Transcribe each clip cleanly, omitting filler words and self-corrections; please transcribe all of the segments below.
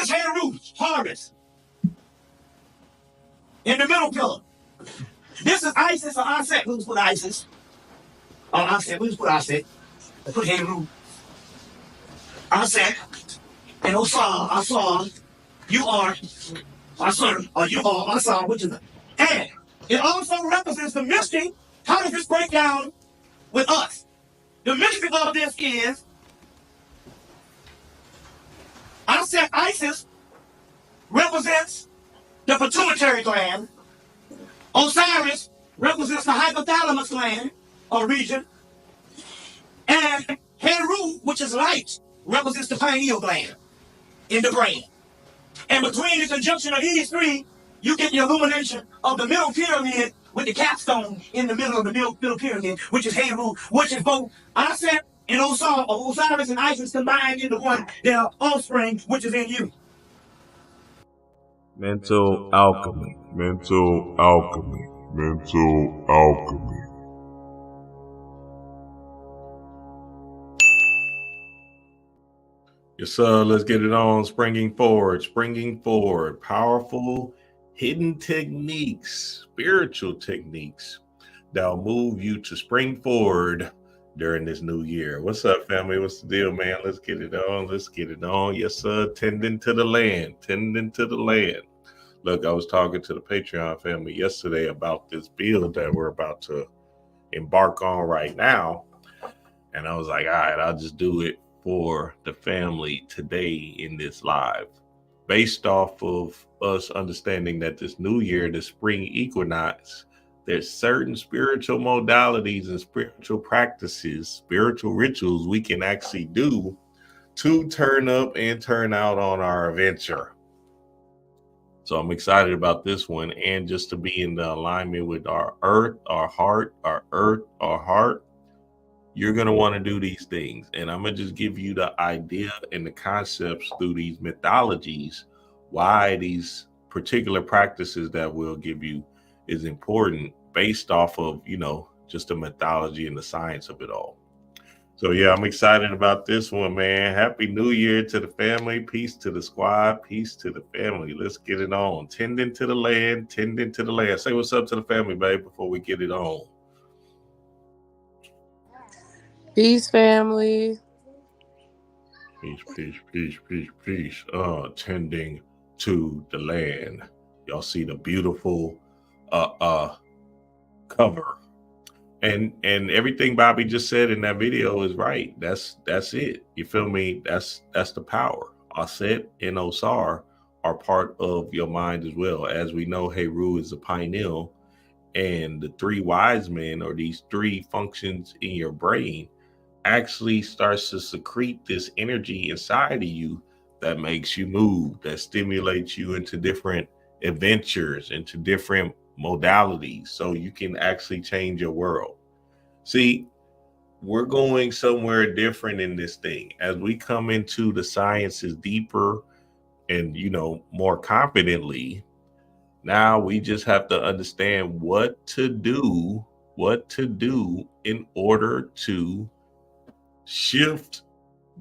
is Heru, harvest. In the middle pillar. This is Isis or Aset. Who's put Isis? Oh, Aset. Who's put Aset? Let's put Heru. Aset. And Osar, Asar. You are Asar, or you are Asar, which is the. And it also represents the mystery. How does this break down with us? The mystery of this is Aset Isis represents the pituitary gland. Osiris represents the hypothalamus gland or region. And Heru, which is light, represents the pineal gland in the brain. And between the conjunction of these three, you get the illumination of the middle pyramid with the capstone in the middle of the middle pyramid, which is Heru, which is both Aset and Osiris and Isis combined into one, their offspring, which is in you. Mental alchemy. Mental alchemy. Mental alchemy. Yes, sir. Let's get it on. Springing forward. Springing forward. Powerful hidden techniques, spiritual techniques that'll move you to spring forward during this new year. What's up, family? What's the deal, man? Let's get it on. Let's get it on. Yes, sir. Tending to the land. Tending to the land. Look, I was talking to the Patreon family yesterday about this build that we're about to embark on right now. And I was like, all right, I'll just do it for the family today in this live. Based off of us understanding that this new year, the spring equinox, there's certain spiritual modalities and spiritual practices, spiritual rituals we can actually do to turn up and turn out on our adventure. So I'm excited about this one, and just to be in the alignment with our earth, our heart, our earth, our heart. You're going to want to do these things. And I'm going to just give you the idea and the concepts through these mythologies, why these particular practices that we'll give you is important based off of, just the mythology and the science of it all. So yeah, I'm excited about this one, man. Happy New Year to the family. Peace to the squad. Peace to the family. Let's get it on. Tending to the land. Tending to the land. Say what's up to the family, babe, before we get it on. Peace, family. Peace, peace, peace, peace, peace. Tending to the land. Y'all see the beautiful cover. And everything Bobby just said in that video is right. That's it. You feel me? That's the power. Aset and Osar are part of your mind as well. As we know, Heru is a pineal, and the three wise men, or these three functions in your brain, actually starts to secrete this energy inside of you that makes you move, that stimulates you into different adventures, into different modalities, so you can actually change your world. See, we're going somewhere different in this thing. As we come into the sciences deeper and, more confidently, now we just have to understand what to do in order to shift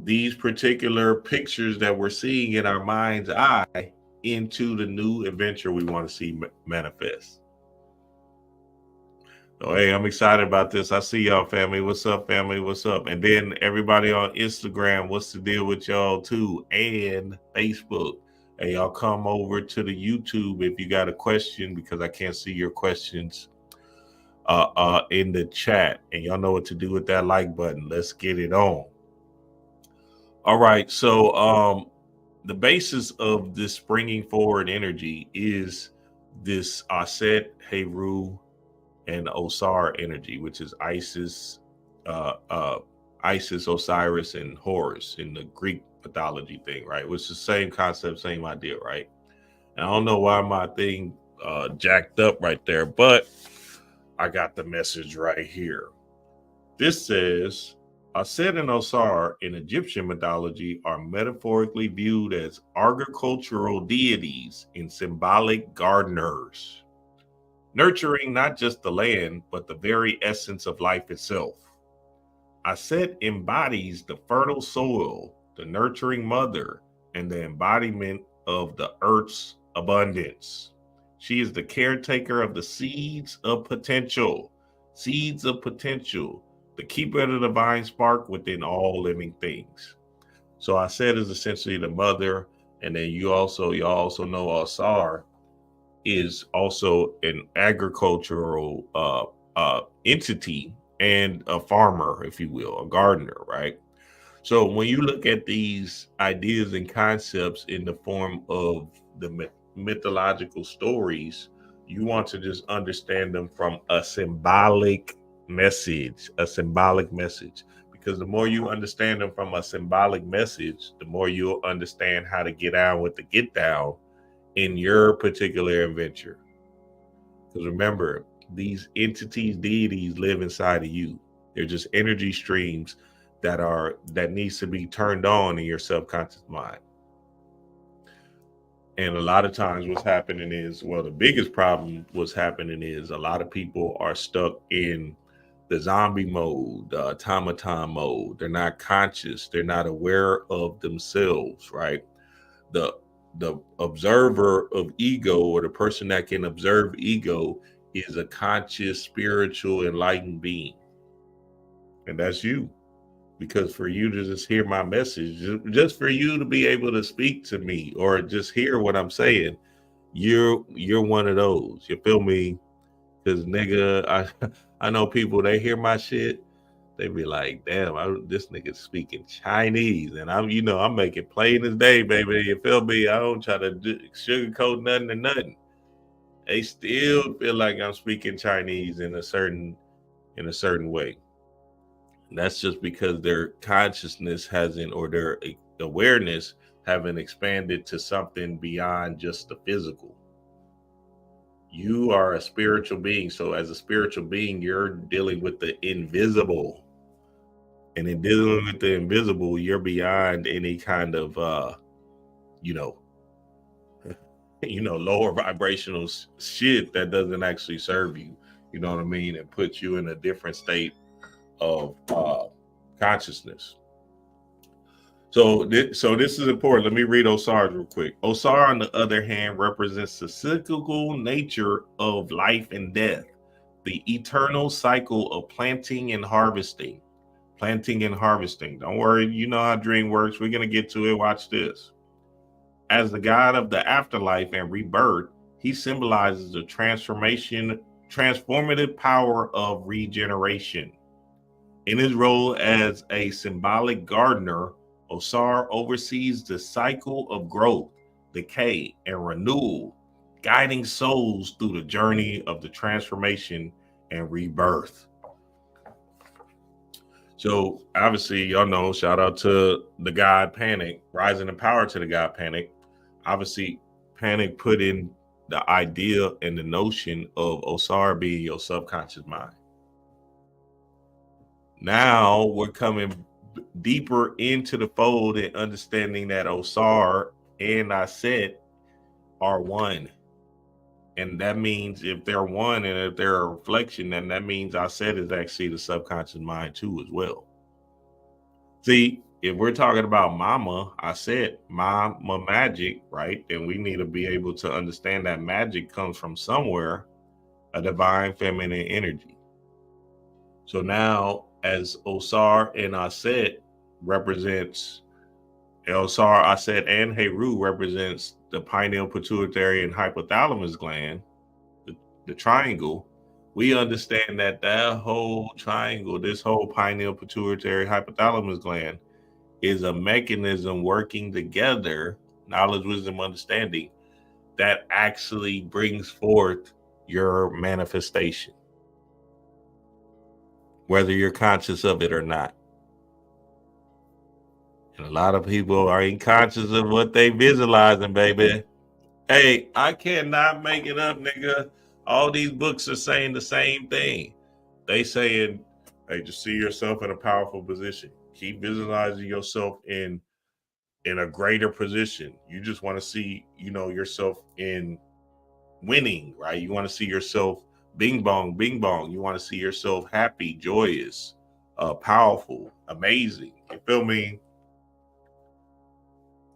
these particular pictures that we're seeing in our mind's eye into the new adventure we want to see manifest. So, hey, I'm excited about this. I see y'all, family. What's up, family? What's up? And then everybody on Instagram, what's the deal with y'all too? And Facebook. Hey, y'all come over to the YouTube if you got a question, because I can't see your questions in the chat. And y'all know what to do with that like button. Let's get it on. All right. So the basis of this springing forward energy is this Aset, Heru, and Osar energy, which is Isis, Osiris, and Horus in the Greek mythology thing, right? Which is the same concept, same idea, right? And I don't know why my thing jacked up right there, but I got the message right here. This says, Aset and Osar in Egyptian mythology are metaphorically viewed as agricultural deities and symbolic gardeners, nurturing not just the land, but the very essence of life itself. Aset embodies the fertile soil, the nurturing mother, and the embodiment of the earth's abundance. She is the caretaker of the seeds of potential. Seeds of potential. The keeper of the divine spark within all living things. So I said is essentially the mother, and then you also know Asar is also an agricultural entity and a farmer, if you will, a gardener, right? So when you look at these ideas and concepts in the form of the mythological stories, you want to just understand them from a symbolic message, because the more you understand them from a symbolic message, the more you'll understand how to get on with the get down in your particular adventure. Because remember, these entities, deities live inside of you. They're just energy streams that needs to be turned on in your subconscious mind. And a lot of times what's happening is, well, the biggest problem what's happening is a lot of people are stuck in the zombie mode, the automaton mode. They're not conscious. They're not aware of themselves, right? The observer of ego, or the person that can observe ego, is a conscious, spiritual, enlightened being. And that's you. Because for you to just hear my message, just for you to be able to speak to me or just hear what I'm saying, you're one of those. You feel me? Because nigga, I know people, they hear my shit, they be like, damn, this nigga's speaking Chinese, and I'm making plain as day, baby. You feel me? I don't try to sugarcoat nothing or nothing. They still feel like I'm speaking Chinese in a certain way. And that's just because their consciousness hasn't, or their awareness haven't expanded to something beyond just the physical. You are a spiritual being. So as a spiritual being, you're dealing with the invisible. And in dealing with the invisible, you're beyond any kind of, lower vibrational shit that doesn't actually serve you. You know what I mean? And puts you in a different state of consciousness. So this is important. Let me read Osar real quick. Osar, on the other hand, represents the cyclical nature of life and death, the eternal cycle of planting and harvesting. Don't worry, you know how dream works. We're going to get to it. Watch this. As the god of the afterlife and rebirth, he symbolizes the transformative power of regeneration. In his role as a symbolic gardener, Osar oversees the cycle of growth, decay, and renewal, guiding souls through the journey of the transformation and rebirth. So obviously, y'all know, shout out to the god Panic, rising in power to the god Panic. Obviously, Panic put in the idea and the notion of Osar being your subconscious mind. Now we're coming deeper into the fold and understanding that Osar and Aset are one. And that means if they're one and if they're a reflection, then that means Aset is actually the subconscious mind too as well. See, if we're talking about Mama, Aset, Mama magic, right? Then we need to be able to understand that magic comes from somewhere, a divine feminine energy. So now, as Osar and Aset represents, Osar, Aset, and Heru represents the pineal, pituitary, and hypothalamus gland, the triangle, we understand that whole triangle, this whole pineal, pituitary, hypothalamus gland, is a mechanism working together, knowledge, wisdom, understanding, that actually brings forth your manifestation, whether you're conscious of it or not. And a lot of people are unconscious of what they visualizing, baby. Hey, I cannot make it up, nigga. All these books are saying the same thing. They saying, hey, just see yourself in a powerful position. Keep visualizing yourself in a greater position. You just want to see, yourself in winning, right? You want to see yourself bing bong, bing bong. You want to see yourself happy, joyous, powerful, amazing. You feel me?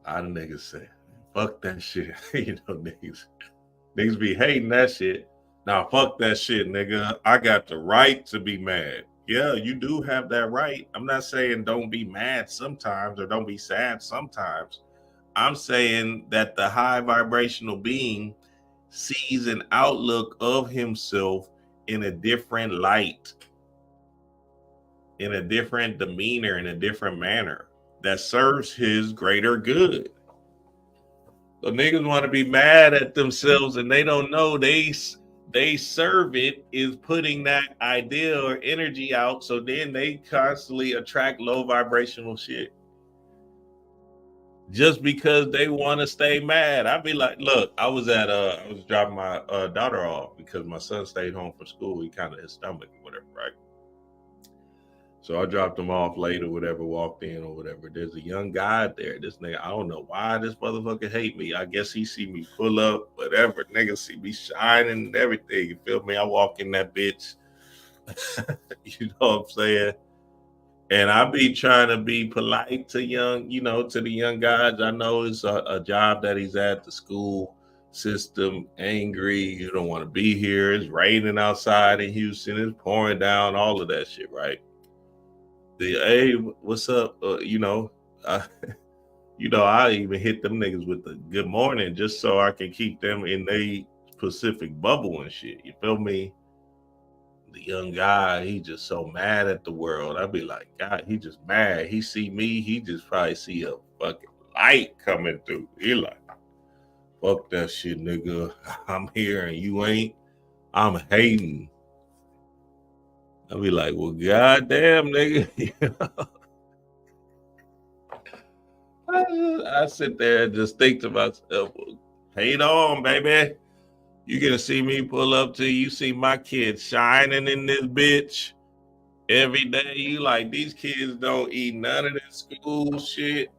A lot of niggas say, fuck that shit. Niggas be hating that shit. Nah, fuck that shit, nigga. I got the right to be mad. Yeah, you do have that right. I'm not saying don't be mad sometimes or don't be sad sometimes. I'm saying that the high vibrational being sees an outlook of himself in a different light, in a different demeanor, in a different manner that serves his greater good. So niggas want to be mad at themselves and they don't know they serve it is putting that idea or energy out. So then they constantly attract low vibrational shit just because they want to stay mad. I'd be like, look, I was dropping my daughter off because my son stayed home from school. He kind of his stomach or whatever, right? So I dropped him off late or whatever, walked in or whatever. There's a young guy there. This nigga, I don't know why this motherfucker hate me. I guess he see me pull up, whatever. Nigga see me shining and everything. You feel me? I walk in that bitch. You know what I'm saying? And I be trying to be polite to to the young guys. I know it's a job that he's at, the school system, angry. You don't want to be here. It's raining outside in Houston. It's pouring down, all of that shit, right? Hey, what's up? I I even hit them niggas with the good morning just so I can keep them in their Pacific bubble and shit. You feel me? The young guy, he just so mad at the world. I'd be like, God, he just mad. He see me, he just probably see a fucking light coming through. He like, fuck that shit, nigga. I'm here and you ain't. I'm hating. I'd be like, well, goddamn, nigga. I sit there and just think to myself, hate on, baby. You gonna see me pull up to you, see my kids shining in this bitch every day. You like, these kids don't eat none of this school shit.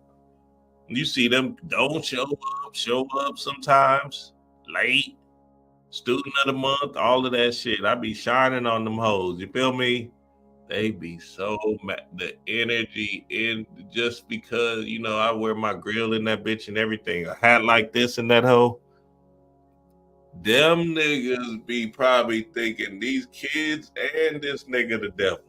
You see them don't show up sometimes, late, student of the month, all of that shit. I be shining on them hoes. You feel me? They be so mad. The energy in just because, I wear my grill in that bitch and everything. A hat like this in that hoe. Them niggas be probably thinking these kids and this nigga the devil.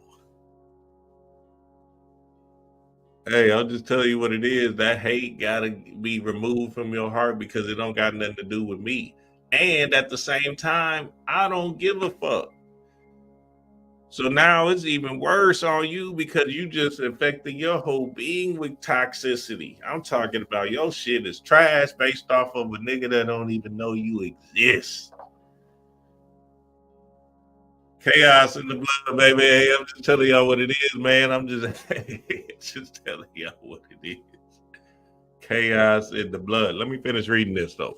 Hey, I'll just tell you what it is. That hate gotta be removed from your heart because it don't got nothing to do with me. And at the same time, I don't give a fuck. So now it's even worse on you because you just affecting your whole being with toxicity. I'm talking about your shit is trash based off of a nigga that don't even know you exist. Chaos in the blood, baby. Hey, I'm just telling y'all what it is, man. I'm just, just telling y'all what it is. Chaos in the blood. Let me finish reading this though.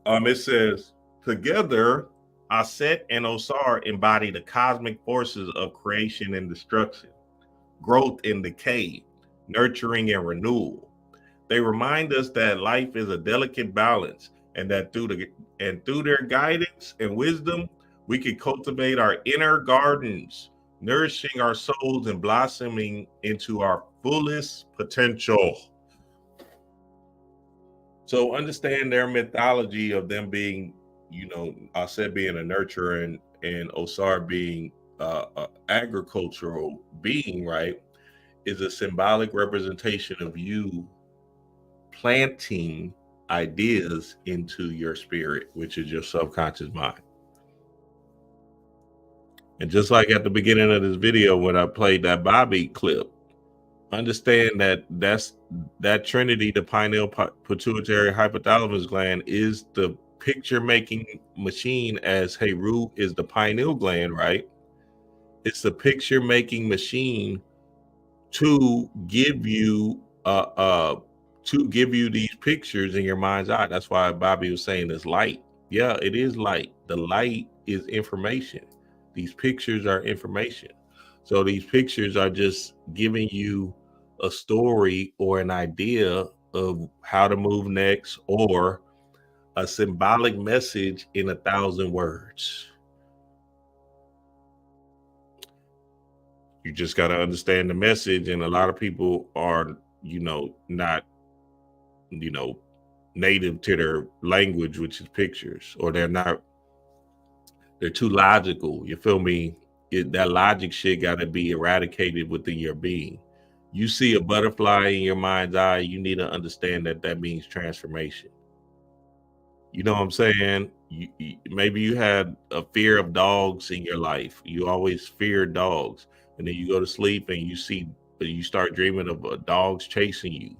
It says, together, Aset and Osar embody the cosmic forces of creation and destruction, growth and decay, nurturing and renewal. They remind us that life is a delicate balance, and that through their guidance and wisdom, we can cultivate our inner gardens, nourishing our souls and blossoming into our fullest potential. So understand their mythology of them being, Aset being a nurturer and Osar being an agricultural being, right, is a symbolic representation of you planting ideas into your spirit, which is your subconscious mind. And just like at the beginning of this video when I played that Bobby clip, understand that trinity, the pineal, pituitary, hypothalamus gland, is the picture making machine, as Heru is the pineal gland, right? It's the picture making machine to give you these pictures in your mind's eye. That's why Bobby was saying it's light. Yeah, it is light. The light is information. These pictures are information. So these pictures are just giving you a story or an idea of how to move next, or a symbolic message in 1,000 words. You just got to understand the message. And a lot of people are, not, native to their language, which is pictures, or they're too logical. You feel me? That logic shit got to be eradicated within your being. You see a butterfly in your mind's eye, you need to understand that that means transformation. You know what I'm saying? Maybe you had a fear of dogs in your life. You always feared dogs, and then you go to sleep and you start dreaming of dogs chasing you.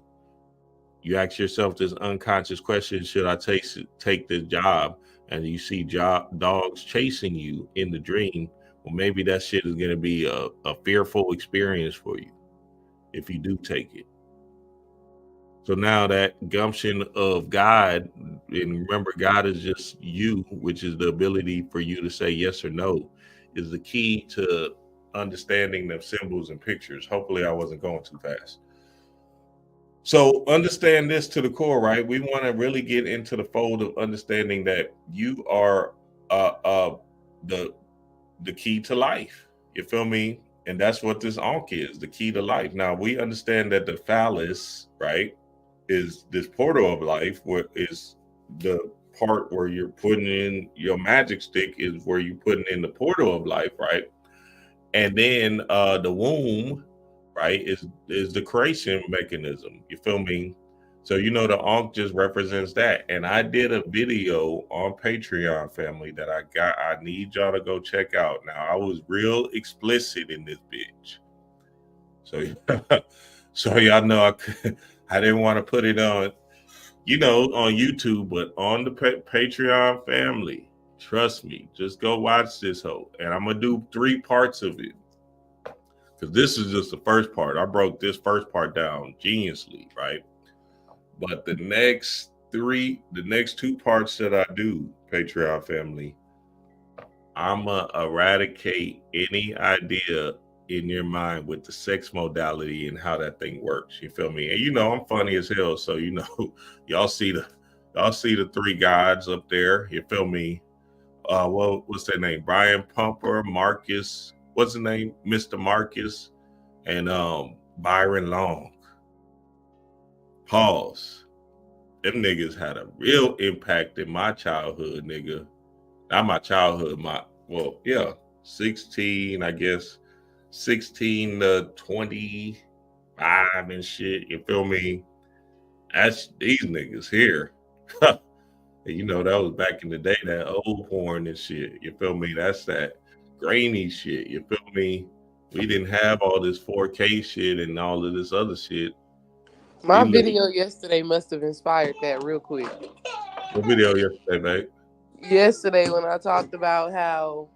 You ask yourself this unconscious question: should I take this job? And you see dogs chasing you in the dream. Well, maybe that shit is going to be a fearful experience for you if you do take it. So now that gumption of God, and remember, God is just you, which is the ability for you to say yes or no, is the key to understanding the symbols and pictures. Hopefully, I wasn't going too fast. So understand this to the core, right? We want to really get into the fold of understanding that you are the key to life. You feel me? And that's what this Ankh is, the key to life. Now we understand that the phallus, right, is this portal of life, where is the part where you're putting in your magic stick, is where you're putting in the portal of life, right? And then the womb, right, is the creation mechanism. You feel me? So the Ankh just represents that. And I did a video on Patreon, family, that I need y'all to go check out. Now I was real explicit in this bitch. So so y'all know I didn't want to put it on on YouTube, but on the Patreon, family. Trust me, just go watch this whole. And I'm gonna do 3 parts of it, because this is just the first part. I broke this first part down geniusly, right? But the next 2 parts that I do, Patreon family, I'ma eradicate any idea in your mind with the sex modality and how that thing works. You feel me? And I'm funny as hell, so y'all see the 3 gods up there. You feel me? What's their name? Brian Pumper, Marcus. What's the name? Mr. Marcus, and Byron Long. Pause. Them niggas had a real impact in my childhood, nigga. Not my childhood, 16, I guess. 16 to 25 and shit. You feel me? That's these niggas here. That was back in the day, that old porn and shit. You feel me? That's that grainy shit. You feel me? We didn't have all this 4K shit and all of this other shit. My video yesterday must have inspired that real quick. What video yesterday, babe? Yesterday when I talked about how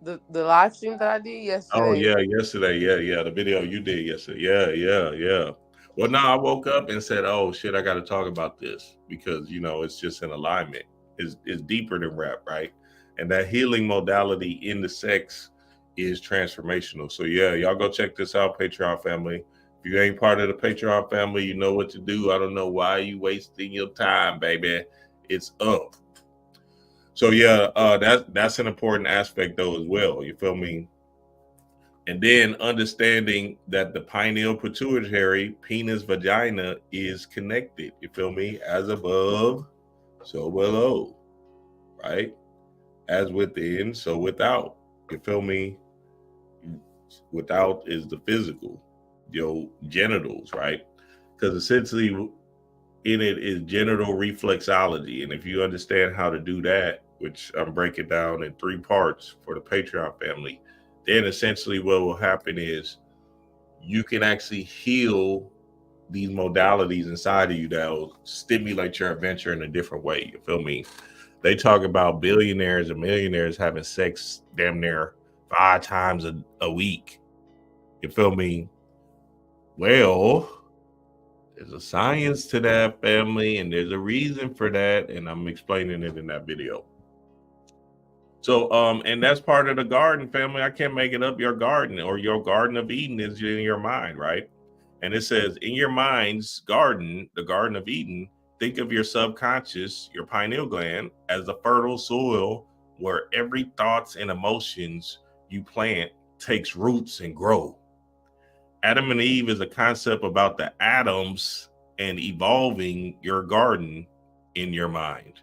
the live stream that I did yesterday. Oh yeah, yesterday. Yeah. The video you did yesterday. Yeah. Well, now I woke up and said, "Oh shit, I got to talk about this," because it's just in alignment. It's deeper than rap, right? And that healing modality in the sex is transformational. So yeah, y'all go check this out, Patreon family. If you ain't part of the Patreon family, you know what to do. I don't know why you wasting your time, baby. It's up. So yeah, that's an important aspect though as well. You feel me? And then understanding that the pineal pituitary penis vagina is connected. You feel me? As above, so below, right? As within, so without. You feel me? Without is the physical, your genitals, right? Because essentially in it is genital reflexology. And if you understand how to do that, which I'm breaking down in 3 parts for the Patreon family, then essentially what will happen is you can actually heal these modalities inside of you that will stimulate your adventure in a different way. You feel me? They talk about billionaires and millionaires having sex damn near 5 times a week. You feel me? Well, there's a science to that, family, and there's a reason for that, and I'm explaining it in that video. So, and that's part of the garden, family. I can't make it up. Your garden, or your Garden of Eden, is in your mind, right? And it says, in your mind's garden, the Garden of Eden, think of your subconscious, your pineal gland, as the fertile soil where every thoughts and emotions you plant takes roots and grow. Adam and Eve is a concept about the atoms and evolving your garden in your mind.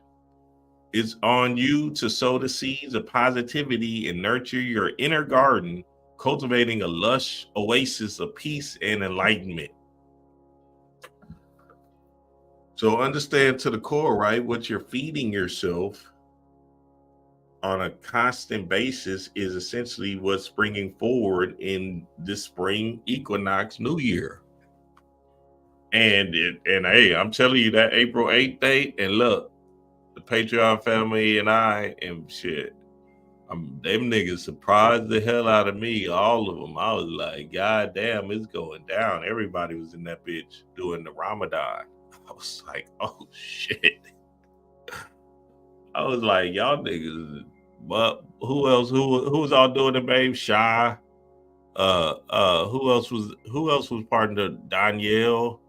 It's on you to sow the seeds of positivity and nurture your inner garden, cultivating a lush oasis of peace and enlightenment. So understand to the core, right? What you're feeding yourself on a constant basis is essentially what's bringing forward in this spring equinox new year. And hey, I'm telling you that April 8th date, and look, the Patreon family and I and shit, them niggas surprised the hell out of me, all of them. I was like, God damn, it's going down. Everybody was in that bitch doing the Ramadan. I was like, oh shit. I was like, y'all niggas, but who else? Who was all doing it, babe? Shy. Who else was part of the Danielle?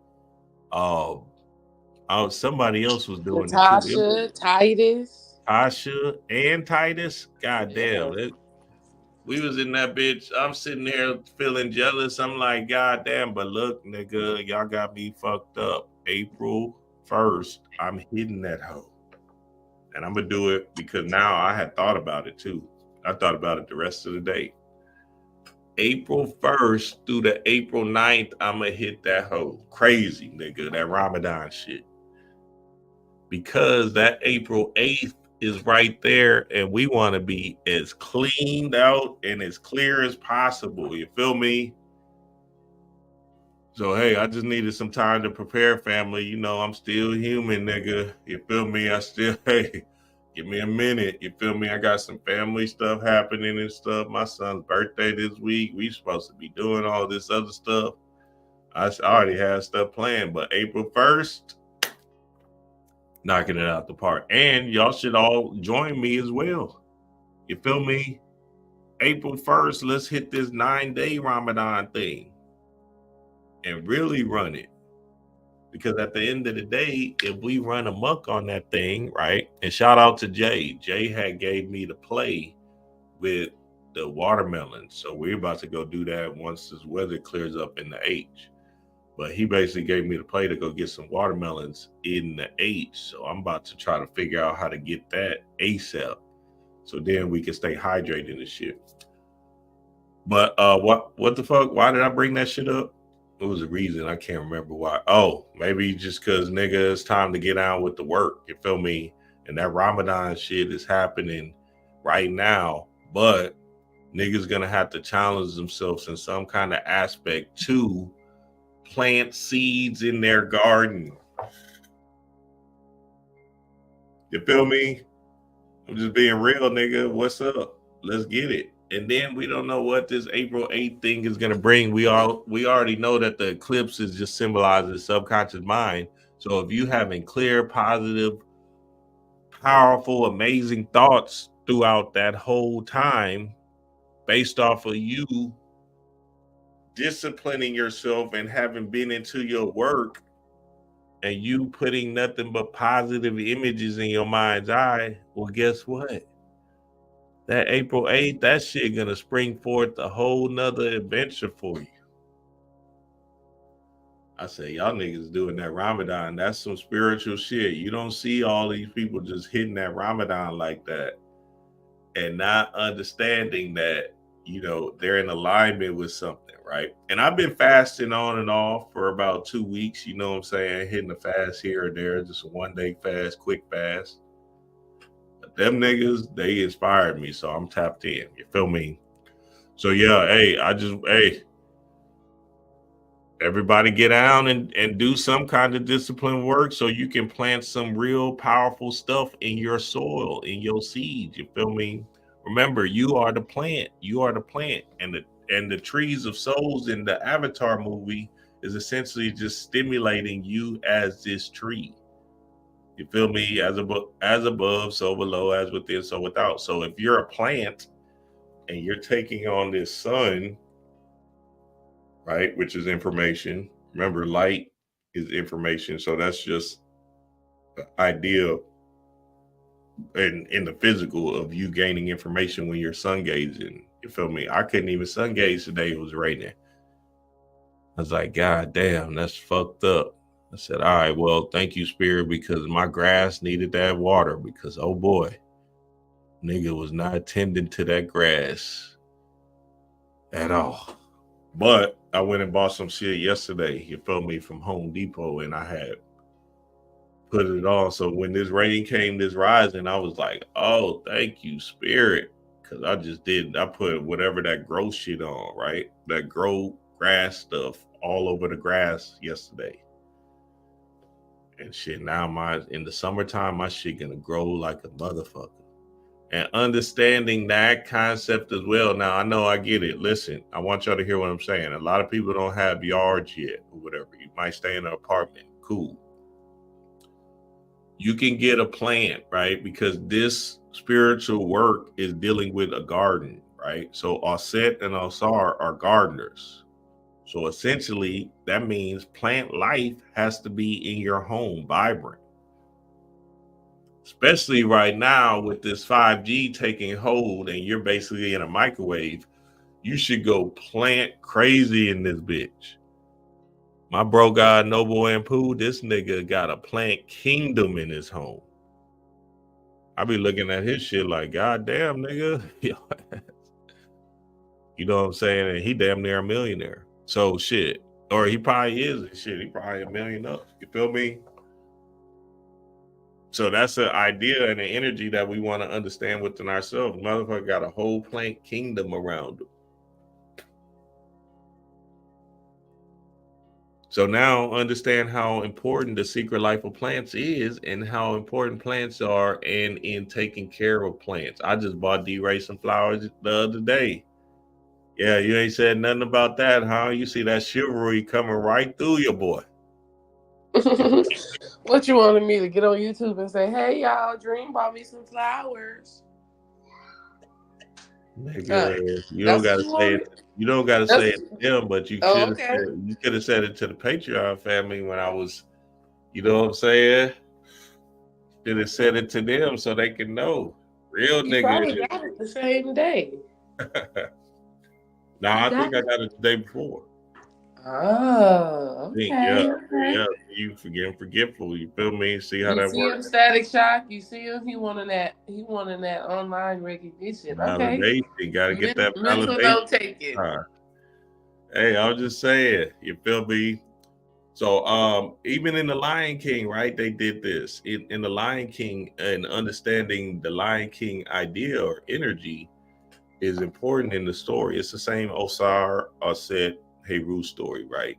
Somebody else was doing it too. Natasha, Titus. Tasha and Titus. God Yeah. damn. We was in that bitch. I'm sitting there feeling jealous. I'm like, God damn, but look, nigga, y'all got me fucked up. April 1st, I'm hitting that hoe. And I'm gonna do it because now I had thought about it too. I thought about it the rest of the day. April 1st through the April 9th, I'm gonna hit that hoe. Crazy, nigga, that Ramadan shit. Because that April 8th is right there, and we want to be as cleaned out and as clear as possible. You feel me? So, hey, I just needed some time to prepare, family. You know, I'm still human, nigga. You feel me? Hey, give me a minute. You feel me? I got some family stuff happening and stuff. My son's birthday this week. We supposed to be doing all this other stuff. I already have stuff planned, but April 1st, knocking it out the park. And y'all should all join me as well. You feel me? April 1st, let's hit this 9-day Ramadan thing and really run it. Because at the end of the day, if we run amok on that thing, right? And shout out to Jay. Jay had gave me the play with the watermelon. So we're about to go do that once this weather clears up in the H. But he basically gave me the play to go get some watermelons in the H. So I'm about to try to figure out how to get that ASAP. So then we can stay hydrated and shit. But what the fuck? Why did I bring that shit up? It was a reason. I can't remember why. Oh, maybe just because nigga, it's time to get on with the work. You feel me? And that Ramadan shit is happening right now. But niggas gonna have to challenge themselves in some kind of aspect to plant seeds in their garden. You feel me? I'm just being real, nigga. What's up? Let's get it. And then we don't know what this April 8th thing is gonna bring. We already know that the eclipse is just symbolizing the subconscious mind. So if you having clear, positive, powerful, amazing thoughts throughout that whole time, based off of you disciplining yourself and having been into your work, and you putting nothing but positive images in your mind's eye, well, guess what? That April 8th, that shit gonna spring forth a whole nother adventure for you. I say, y'all niggas doing that Ramadan, that's some spiritual shit. You don't see all these people just hitting that Ramadan like that and not understanding that, you know, they're in alignment with something, right? And I've been fasting on and off for about 2 weeks, you know what I'm saying? Hitting a fast here or there, just a 1-day fast, quick fast. But them niggas, they inspired me, so I'm tapped in. You feel me? So yeah, hey, everybody get down and do some kind of discipline work so you can plant some real powerful stuff in your soil, in your seeds. You feel me? Remember, you are the plant. You are the plant. And the trees of souls in the Avatar movie is essentially just stimulating you as this tree. You feel me? As above, so below, as within, so without. So if you're a plant and you're taking on this sun, right, which is information. Remember, light is information. So that's just the idea in the physical of you gaining information when you're sun gazing. You feel me? I couldn't even sun gaze today. It was raining. I was like, God damn, that's fucked up. I said, all right, well, thank you, Spirit, because my grass needed that water because, oh boy, nigga was not tending to that grass at all. But I went and bought some shit yesterday, you feel me, from Home Depot, and I had put it on. So when this rain came, this rising, I was like, oh, thank you, Spirit. Because I put whatever that grow shit on, right? That grow grass stuff all over the grass yesterday. And shit, now in the summertime, my shit gonna grow like a motherfucker. And understanding that concept as well. Now, I know I get it. Listen, I want y'all to hear what I'm saying. A lot of people don't have yards yet or whatever. You might stay in an apartment. Cool. You can get a plant, right? Because this spiritual work is dealing with a garden, right? So Osset and Osar are gardeners. So essentially, that means plant life has to be in your home, vibrant. Especially right now with this 5G taking hold and you're basically in a microwave, you should go plant crazy in this bitch. My bro God, Noble and Pooh, this nigga got a plant kingdom in his home. I be looking at his shit like, God damn, nigga. You know what I'm saying? And he damn near a millionaire. So shit. Or he probably is. Shit, he probably a million up. You feel me? So that's an idea and an energy that we want to understand within ourselves. Motherfucker got a whole plant kingdom around him. So now understand how important the secret life of plants is and how important plants are and in taking care of plants. I just bought D-Ray some flowers the other day. Yeah, you ain't said nothing about that, huh? You see that chivalry coming right through your boy. What you wanted me to get on YouTube and say, hey y'all, Dream bought me some flowers. Nigga, you don't gotta say it. You don't gotta say it to them, but you should have said, you could have said it to the Patreon family when I was, you know what I'm saying? Should have said it to them so they can know. Real you nigga. Probably got it the same day. Nah, I think I got it the day before. Oh, okay. Yeah. You forgetful. You feel me? See how that works. You see him Static Shock. You see him. He wanted that online recognition. Validation. Okay. Got to get that mental validation. note taken. Hey, I was just saying. You feel me? So, even in the Lion King, right? They did this in the Lion King, and understanding the Lion King idea or energy is important in the story. It's the same Osar Osset Heru story, right?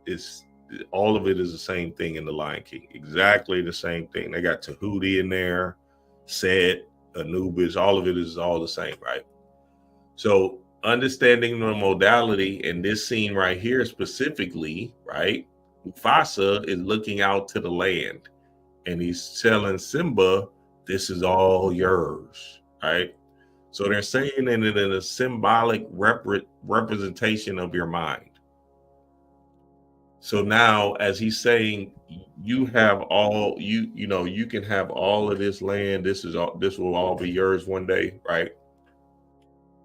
It's all of it is the same thing in the Lion King. Exactly the same thing. They got Tahuti in there, Set, Anubis. All of it is all the same, right? So understanding the modality in this scene right here specifically, right? Mufasa is looking out to the land and he's telling Simba, this is all yours, right? So they're saying it in a symbolic representation of your mind. So now, as he's saying, you have all you know, you can have all of this land. This will all be yours one day, right?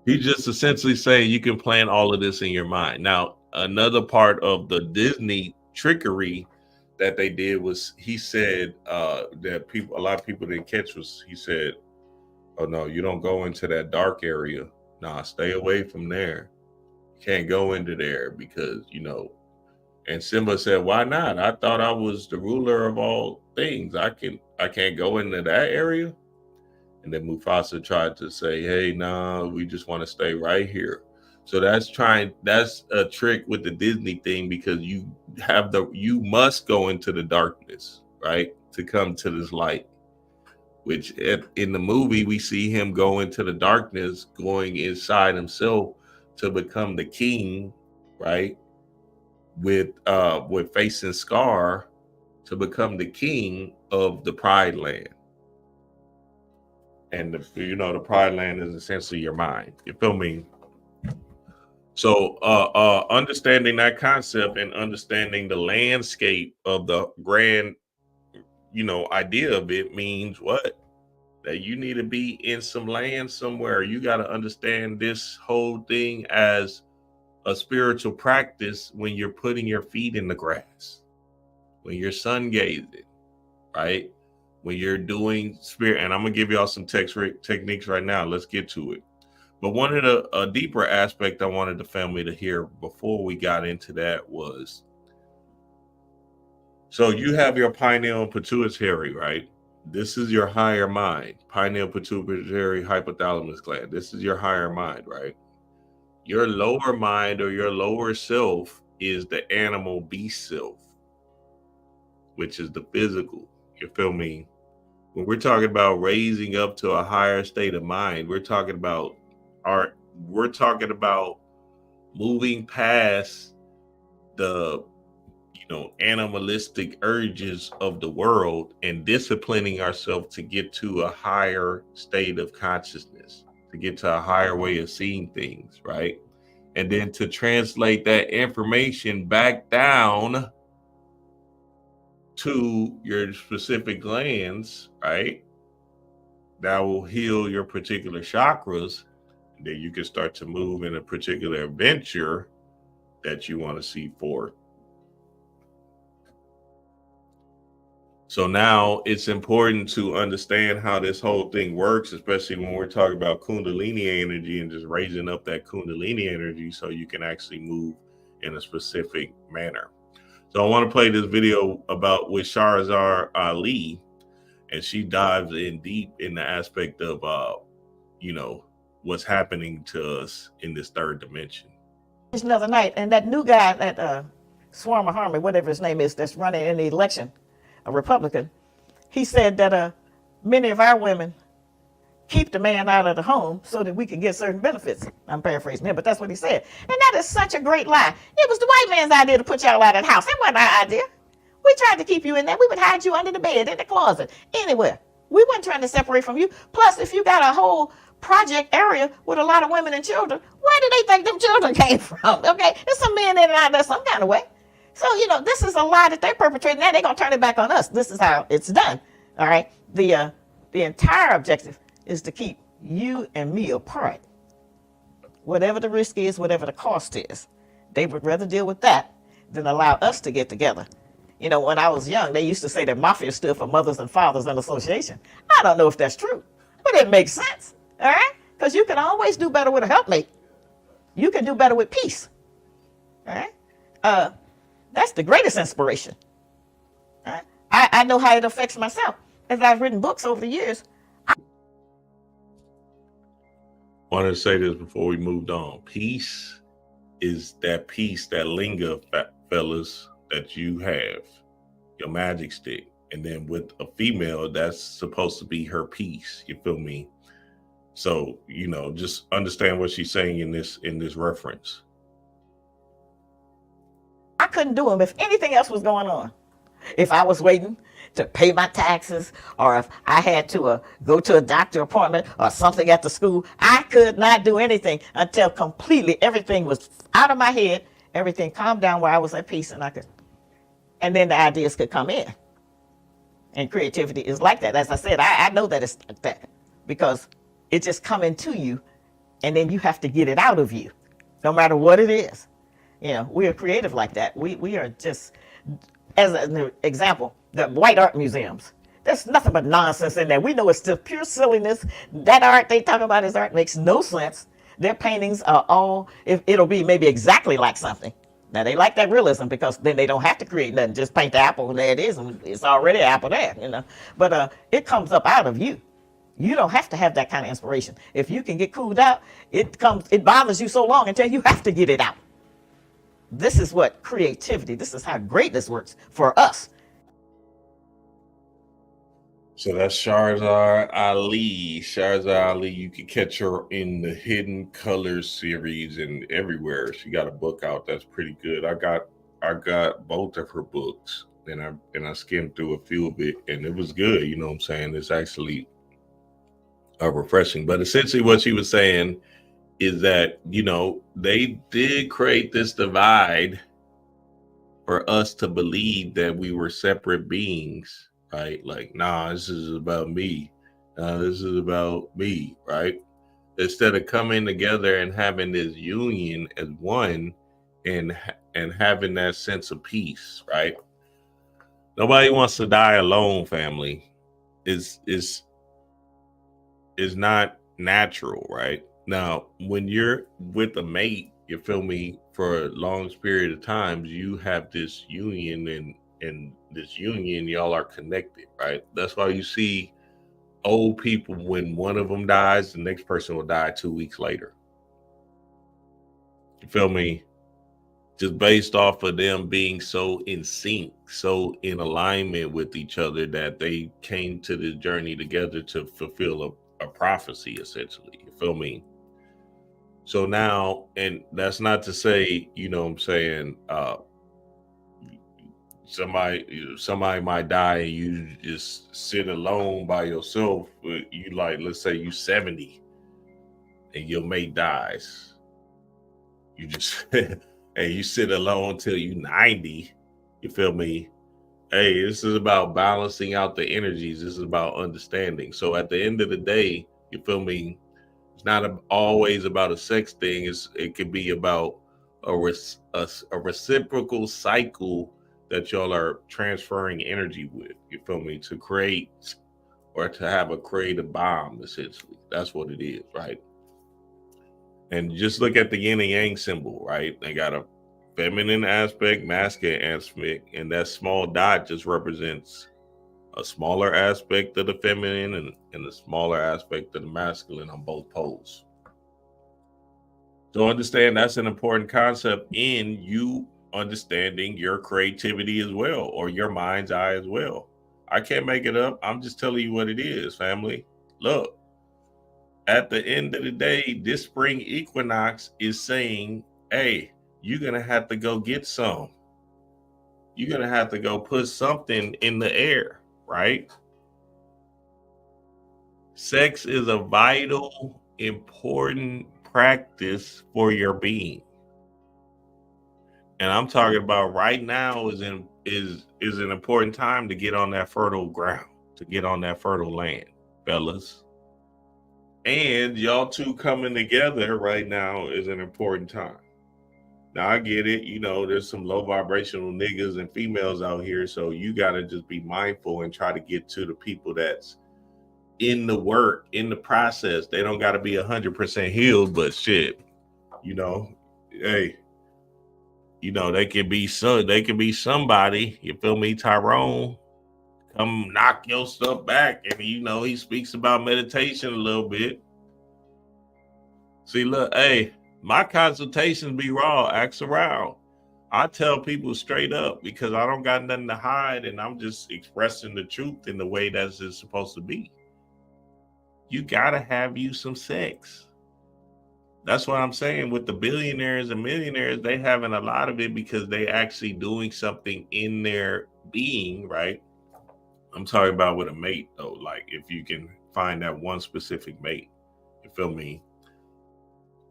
He's just essentially saying you can plan all of this in your mind. Now, another part of the Disney trickery that they did was he said that a lot of people didn't catch was he said, oh no, you don't go into that dark area. Nah, stay away from there. You can't go into there because, you know. And Simba said, why not? I thought I was the ruler of all things. I can't go into that area. And then Mufasa tried to say, hey, nah, we just want to stay right here. So that's a trick with the Disney thing because you must go into the darkness, right? To come to this light. Which in the movie, we see him go into the darkness, going inside himself to become the king, right? With facing Scar to become the king of the Pride Land. And the Pride Land is essentially your mind. You feel me? So understanding that concept and understanding the landscape of the grand, idea of it means what? That you need to be in some land somewhere. You got to understand this whole thing as a spiritual practice when you're putting your feet in the grass. when you're sun gazing, right? When you're doing spirit, and I'm gonna give y'all some techniques right now. Let's get to it. But one of a deeper aspect I wanted the family to hear before we got into that was, so you have your pineal and pituitary, right? This is your higher mind. Pineal, pituitary, hypothalamus gland. This is your higher mind, right? Your lower mind or your lower self is the animal beast self, which is the physical. You feel me? When we're talking about raising up to a higher state of mind, we're talking about moving past the animalistic urges of the world and disciplining ourselves to get to a higher state of consciousness, to get to a higher way of seeing things, right? And then to translate that information back down to your specific glands, right? That will heal your particular chakras. And then you can start to move in a particular adventure that you want to see forth. So now it's important to understand how this whole thing works, especially when we're talking about Kundalini energy and just raising up that Kundalini energy so you can actually move in a specific manner. So I want to play this video with Shahrazad Ali, and she dives in deep in the aspect of, what's happening to us in this third dimension. Another night, and that new guy, that Swarmer Harmon, whatever his name is, that's running in the election, a Republican, he said that many of our women keep the man out of the home so that we can get certain benefits. I'm paraphrasing him, but that's what he said. And that is such a great lie. It was the white man's idea to put y'all out of the house. That wasn't our idea. We tried to keep you in there. We would hide you under the bed, in the closet, anywhere. We weren't trying to separate from you. Plus, if you got a whole project area with a lot of women and children, where do they think them children came from? Okay, there's some men in and out there some kind of way. So, this is a lie that they're perpetrating. Now they're going to turn it back on us. This is how it's done. All right. The entire objective is to keep you and me apart. Whatever the risk is, whatever the cost is, they would rather deal with that than allow us to get together. When I was young, they used to say that mafia stood for Mothers and Fathers and Association. I don't know if that's true, but it makes sense. All right. Because you can always do better with a helpmate. You can do better with peace. All right. That's the greatest inspiration. Right? I know how it affects myself. As I've written books over the years. I wanted to say this before we moved on. Peace is that peace, that linger, fellas, that you have, your magic stick. And then with a female, that's supposed to be her peace. You feel me? So, just understand what she's saying in this reference. I couldn't do them if anything else was going on. If I was waiting to pay my taxes, or if I had to go to a doctor appointment or something at the school, I could not do anything until completely everything was out of my head, everything calmed down where I was at peace, and then the ideas could come in. And creativity is like that. As I said, I know that it's like that because it just come into you, and then you have to get it out of you, no matter what it is. We are creative like that. We are just, as an example, the white art museums. There's nothing but nonsense in there. We know it's just pure silliness. That art they talk about as art makes no sense. Their paintings are all, it'll be maybe exactly like something. Now they like that realism because then they don't have to create nothing. Just paint the apple and there it is, and it's already an apple there, But it comes up out of you. You don't have to have that kind of inspiration. If you can get cooled out, it bothers you so long until you have to get it out. This is what creativity, this is how greatness works for us. So that's Shahrazad Ali. Shahrazad Ali, you can catch her in the Hidden Colors series and everywhere. She got a book out that's pretty good. I got both of her books, and I skimmed through a few of it, and it was good. You know what I'm saying? It's actually refreshing. But essentially, what she was saying is that, they did create this divide for us to believe that we were separate beings, right? Like, nah, this is about me. This is about me, right? Instead of coming together and having this union as one and having that sense of peace, right? Nobody wants to die alone, family. Is not natural, right? Now, when you're with a mate, you feel me, for a long period of times, you have this union, and this union, y'all are connected, right? That's why you see old people, when one of them dies, the next person will die 2 weeks later. You feel me? Just based off of them being so in sync, so in alignment with each other, that they came to this journey together to fulfill a prophecy, essentially. You feel me? So now, and that's not to say, you know what I'm saying, somebody might die and you just sit alone by yourself. You, like, let's say you 70 and your mate dies. You just and you sit alone till you 90. You feel me? Hey, this is about balancing out the energies. This is about understanding. So at the end of the day, you feel me? It's not always about a sex thing. It could be about a reciprocal cycle that y'all are transferring energy with. You feel me? To create, or to have a creative bomb, essentially. That's what it is, right? And just look at the yin and yang symbol, right? They got a feminine aspect, masculine aspect, and that small dot just represents a smaller aspect of the feminine and a smaller aspect of the masculine on both poles. So understand that's an important concept in you understanding your creativity as well, or your mind's eye as well. I can't make it up. I'm just telling you what it is, family. Look, at the end of the day, this spring equinox is saying, hey, you're going to have to go get some. You're going to have to go put something in the air, right? Sex is a vital, important practice for your being. And I'm talking about right now is an important time to get on that fertile ground, to get on that fertile land, fellas. And y'all two coming together right now is an important time. Now I get it, you know, there's some low vibrational niggas and females out here, so you gotta just be mindful and try to get to the people that's in the work, in the process. They don't gotta be 100% healed, but shit, you know, hey, you know, they can be somebody, you feel me, Tyrone, come knock your stuff back. And you know, he speaks about meditation a little bit. See, look, hey, my consultations be raw, ask around. I tell people straight up because I don't got nothing to hide, and I'm just expressing the truth in the way that's it's supposed to be. You gotta have you some sex. That's what I'm saying with the billionaires and millionaires. They having a lot of it because they actually doing something in their being, right? I'm talking about with a mate though. Like if you can find that one specific mate, you feel me?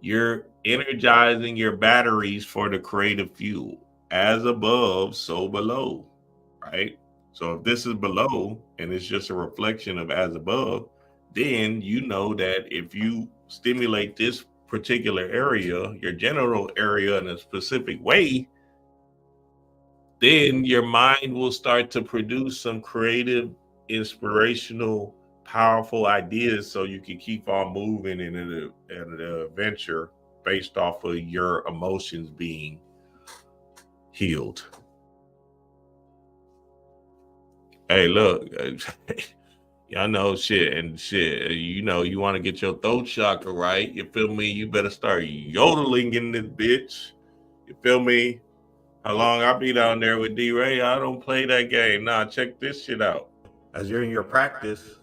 You're energizing your batteries for the creative fuel. As above, so below, right? So if this is below and it's just a reflection of as above, then you know that if you stimulate this particular area, your genital area, in a specific way, then your mind will start to produce some creative, inspirational, powerful ideas so you can keep on moving in an adventure based off of your emotions being healed. Hey, look, y'all know shit, and shit, you know, you want to get your throat chakra right, you feel me? You better start yodeling in this bitch. You feel me? How long I be down there with D-Ray, I don't play that game. Nah, check this shit out. As you're in your practice,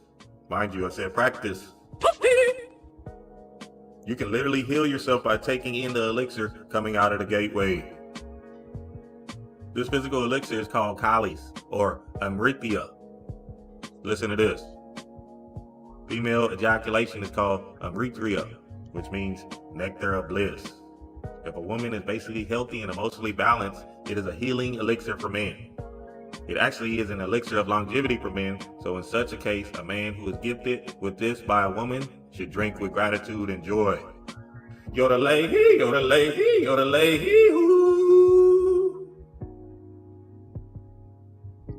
mind you, I said practice, you can literally heal yourself by taking in the elixir coming out of the gateway. This physical elixir is called Kali's or Amrithya. Listen to this. Female ejaculation is called Amrithya, which means nectar of bliss. If a woman is basically healthy and emotionally balanced, it is a healing elixir for men. It actually is an elixir of longevity for men, so in such a case, a man who is gifted with this by a woman should drink with gratitude and joy. Yodelay hee, yodelay hee, yodelay hee hoo.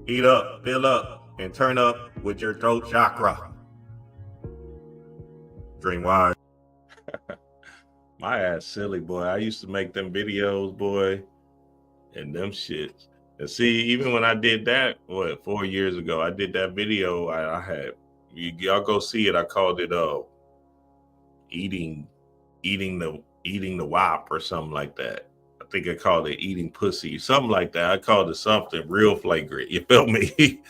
Eat up, fill up, and turn up with your throat chakra. Dream wise. My ass silly, boy. I used to make them videos, boy, and them shits. And see, even when I did that, 4 years ago, I did that video. I had y'all go see it. I called it eating the WAP or something like that. I think I called it eating pussy, something like that. I called it something real flagrant. You feel me?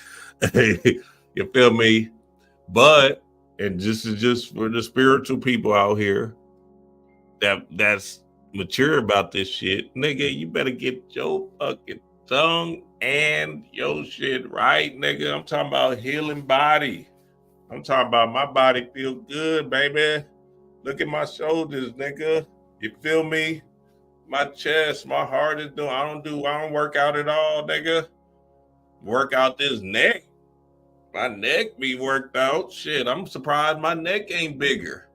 You feel me? But and this is just for the spiritual people out here that's mature about this shit, nigga. You better get your fucking tongue and your shit right, nigga. I'm talking about healing body. I'm talking about my body feel good, baby. Look at my shoulders, nigga. You feel me? My chest, my heart is doing. I don't work out at all, nigga. Work out this neck. My neck be worked out. Shit, I'm surprised my neck ain't bigger.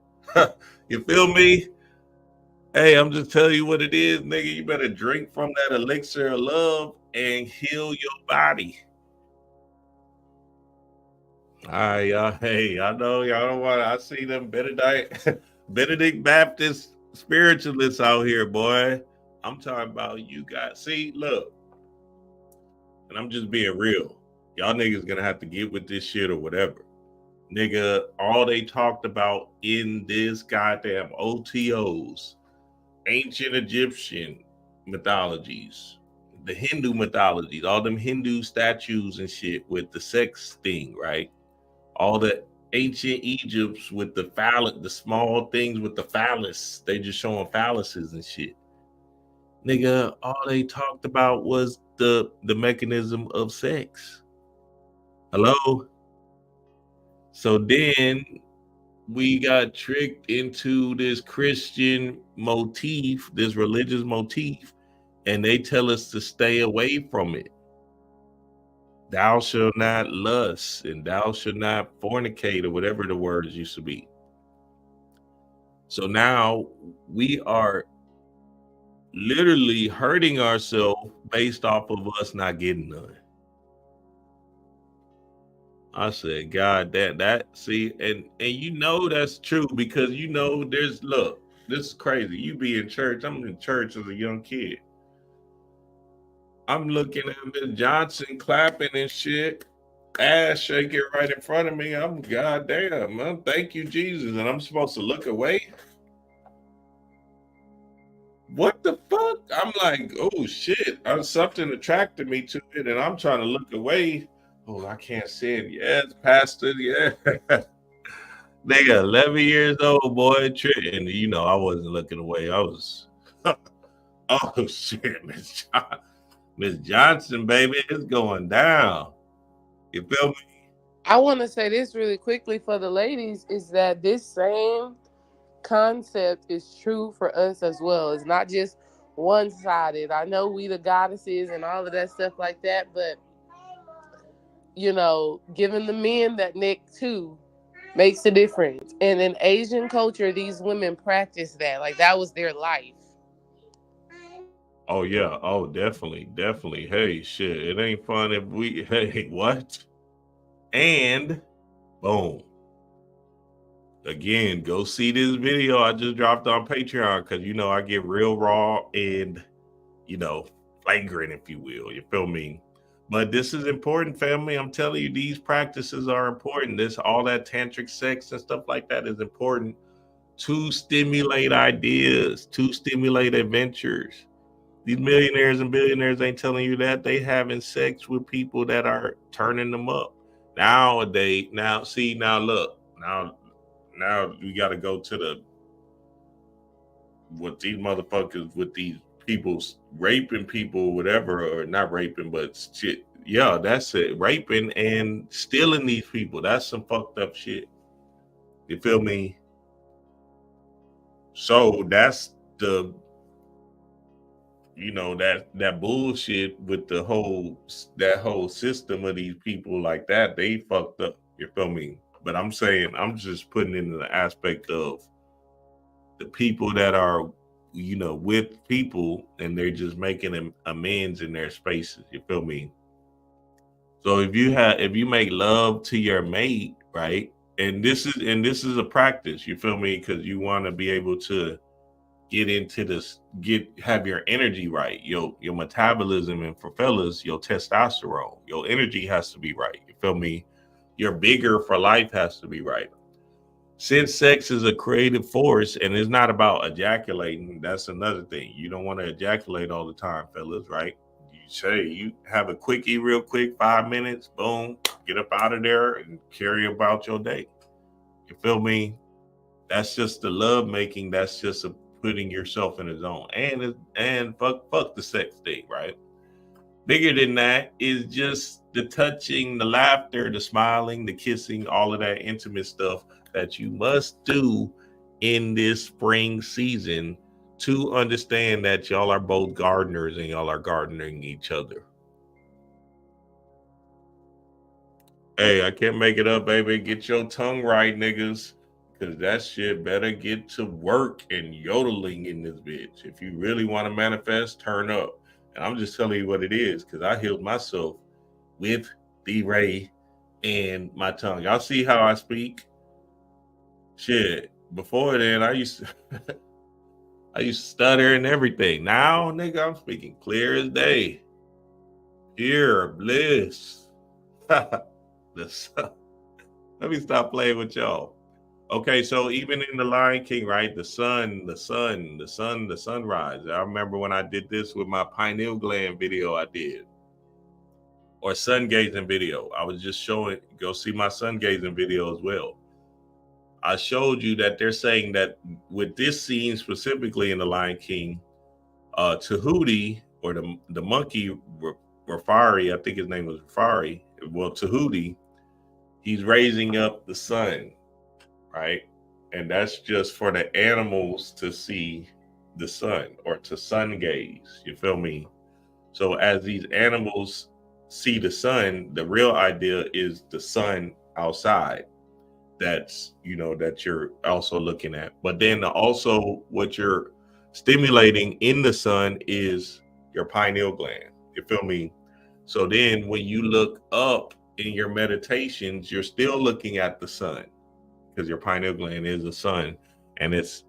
You feel me? Hey, I'm just telling you what it is, nigga. You better drink from that elixir of love and heal your body. All right, y'all. Hey, I know y'all don't want. I see them Benedict Baptist spiritualists out here, boy. I'm talking about you guys. See, look, and I'm just being real. Y'all niggas gonna have to get with this shit or whatever. Nigga, all they talked about in this goddamn OTOs, ancient Egyptian mythologies, the Hindu mythologies, all them Hindu statues and shit with the sex thing, right? All the ancient Egypts with the small things with the phallus, they just showing phalluses and shit. Nigga, all they talked about was the mechanism of sex. Hello? So then we got tricked into this Christian motif, this religious motif, and they tell us to stay away from it. Thou shalt not lust, and thou shalt not fornicate, or whatever the words used to be. So now we are literally hurting ourselves based off of us not getting none. I said, God, that see, and you know that's true because you know this is crazy. You be in church. I'm in church as a young kid. I'm looking at Miss Johnson clapping and shit, ass shaking right in front of me. I'm goddamn, man, thank you, Jesus. And I'm supposed to look away. What the fuck? I'm like, oh shit. Something attracted me to it, and I'm trying to look away. Oh, I can't see it. Yes, Pastor. Yeah. Nigga, 11 years old, boy. And you know, I wasn't looking away. I was, oh shit, Miss Johnson, baby, it's going down. You feel me? I want to say this really quickly for the ladies is that this same concept is true for us as well. It's not just one-sided. I know we the goddesses and all of that stuff like that, but you know, giving the men that neck too makes a difference. And in Asian culture, these women practice that. Like that was their life. Oh yeah. Oh, definitely. Hey, shit. It ain't fun if we hey, what? And boom. Again, go see this video I just dropped on Patreon because you know I get real raw and you know flagrant, if you will. You feel me? But this is important, family. I'm telling you, these practices are important. This all that tantric sex and stuff like that is important to stimulate ideas, to stimulate adventures. These millionaires and billionaires ain't telling you that. They having sex with people that are turning them up. Nowadays, now look, now we got to go to the what these motherfuckers with these people raping people, whatever, or not raping, but shit. Yeah, that's it. Raping and stealing these people. That's some fucked up shit. You feel me? So that's the, you know, that bullshit with that whole system of these people like that. They fucked up. You feel me? But I'm saying, I'm just putting in the aspect of the people that are, you know, with people and they're just making amends in their spaces. You feel me? So if you make love to your mate, right? And this is a practice, you feel me? Because you want to be able to get into this, have your energy right, your metabolism, and for fellas, your testosterone, your energy has to be right. You feel me? Your bigger for life has to be right. Since sex is a creative force and it's not about ejaculating, that's another thing. You don't want to ejaculate all the time, fellas, right? You say you have a quickie real quick, 5 minutes, boom, get up out of there and carry about your day. You feel me? That's just the love making. That's just putting yourself in the zone. And fuck the sex thing, right? Bigger than that is just the touching, the laughter, the smiling, the kissing, all of that intimate stuff that you must do in this spring season to understand that y'all are both gardeners and y'all are gardening each other. Hey, I can't make it up, baby. Get your tongue right, niggas. Because that shit better get to work and yodeling in this bitch. If you really want to manifest, turn up. And I'm just telling you what it is, because I healed myself with D-Ray and my tongue. Y'all see how I speak? Shit. Before then, I used to stutter and everything. Now, nigga, I'm speaking clear as day. Pure bliss. Let me stop playing with y'all. Okay, so even in the Lion King, right? The sunrise. I remember when I did this with my pineal gland video I did. Or sun gazing video. I was just showing, go see my sun gazing video as well. I showed you that they're saying that with this scene specifically in the Lion King, Tahuti, or the monkey, Rafari, I think his name was Rafari. Well, Tahuti, he's raising up the sun, right? And that's just for the animals to see the sun or to sun gaze. You feel me? So as these animals see the sun, the real idea is the sun outside. That's, that you're also looking at. But then also what you're stimulating in the sun is your pineal gland. You feel me? So then when you look up in your meditations, you're still looking at the sun, because your pineal gland is the sun, and it's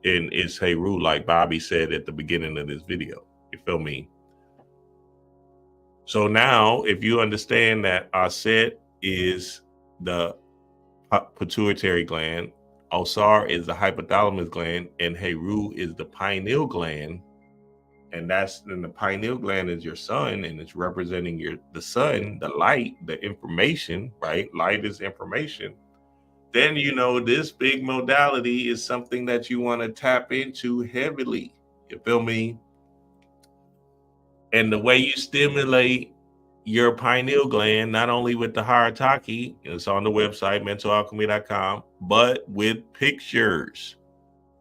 Heru, like Bobby said at the beginning of this video. You feel me? So now, if you understand that Aset is the pituitary gland, Osar is the hypothalamus gland, and Heru is the pineal gland, and the pineal gland is your sun, and it's representing the sun, the light, the information, right? Light is information. Then this big modality is something that you want to tap into heavily. You feel me? And the way you stimulate your pineal gland, not only with the Harataki, it's on the website, mentalalchemy.com, but with pictures,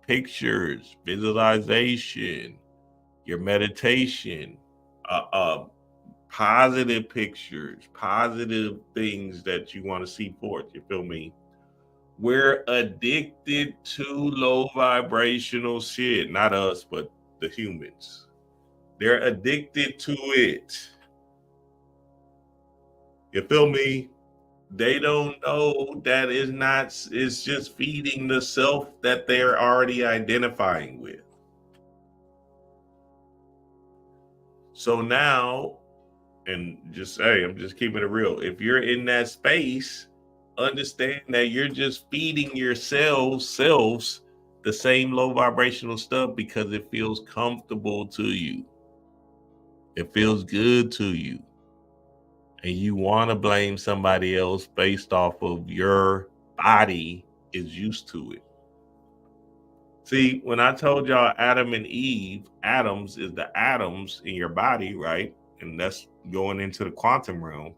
visualization, your meditation, positive pictures, positive things that you want to see forth. You feel me? We're addicted to low vibrational shit. Not us, but the humans. They're addicted to it. You feel me? They don't know that it's just feeding the self that they're already identifying with. So now, and I'm just keeping it real. If you're in that space, understand that you're just feeding yourselves the same low vibrational stuff because it feels comfortable to you. It feels good to you. And you want to blame somebody else based off of your body is used to it. See, when I told y'all Adam and Eve, atoms is the atoms in your body, right? And that's going into the quantum realm.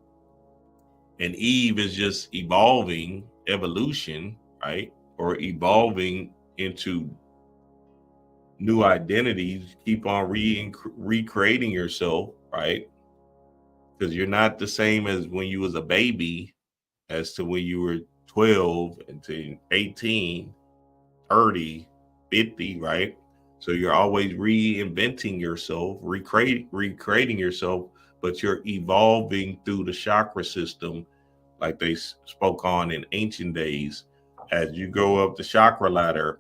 And Eve is just evolving, evolution, right? Or evolving into new identities, keep on recreating yourself, right? Because you're not the same as when you was a baby as to when you were 12 and to 18, 30, 50, right? So you're always reinventing yourself, recreating yourself, but you're evolving through the chakra system like they spoke on in ancient days. As you go up the chakra ladder,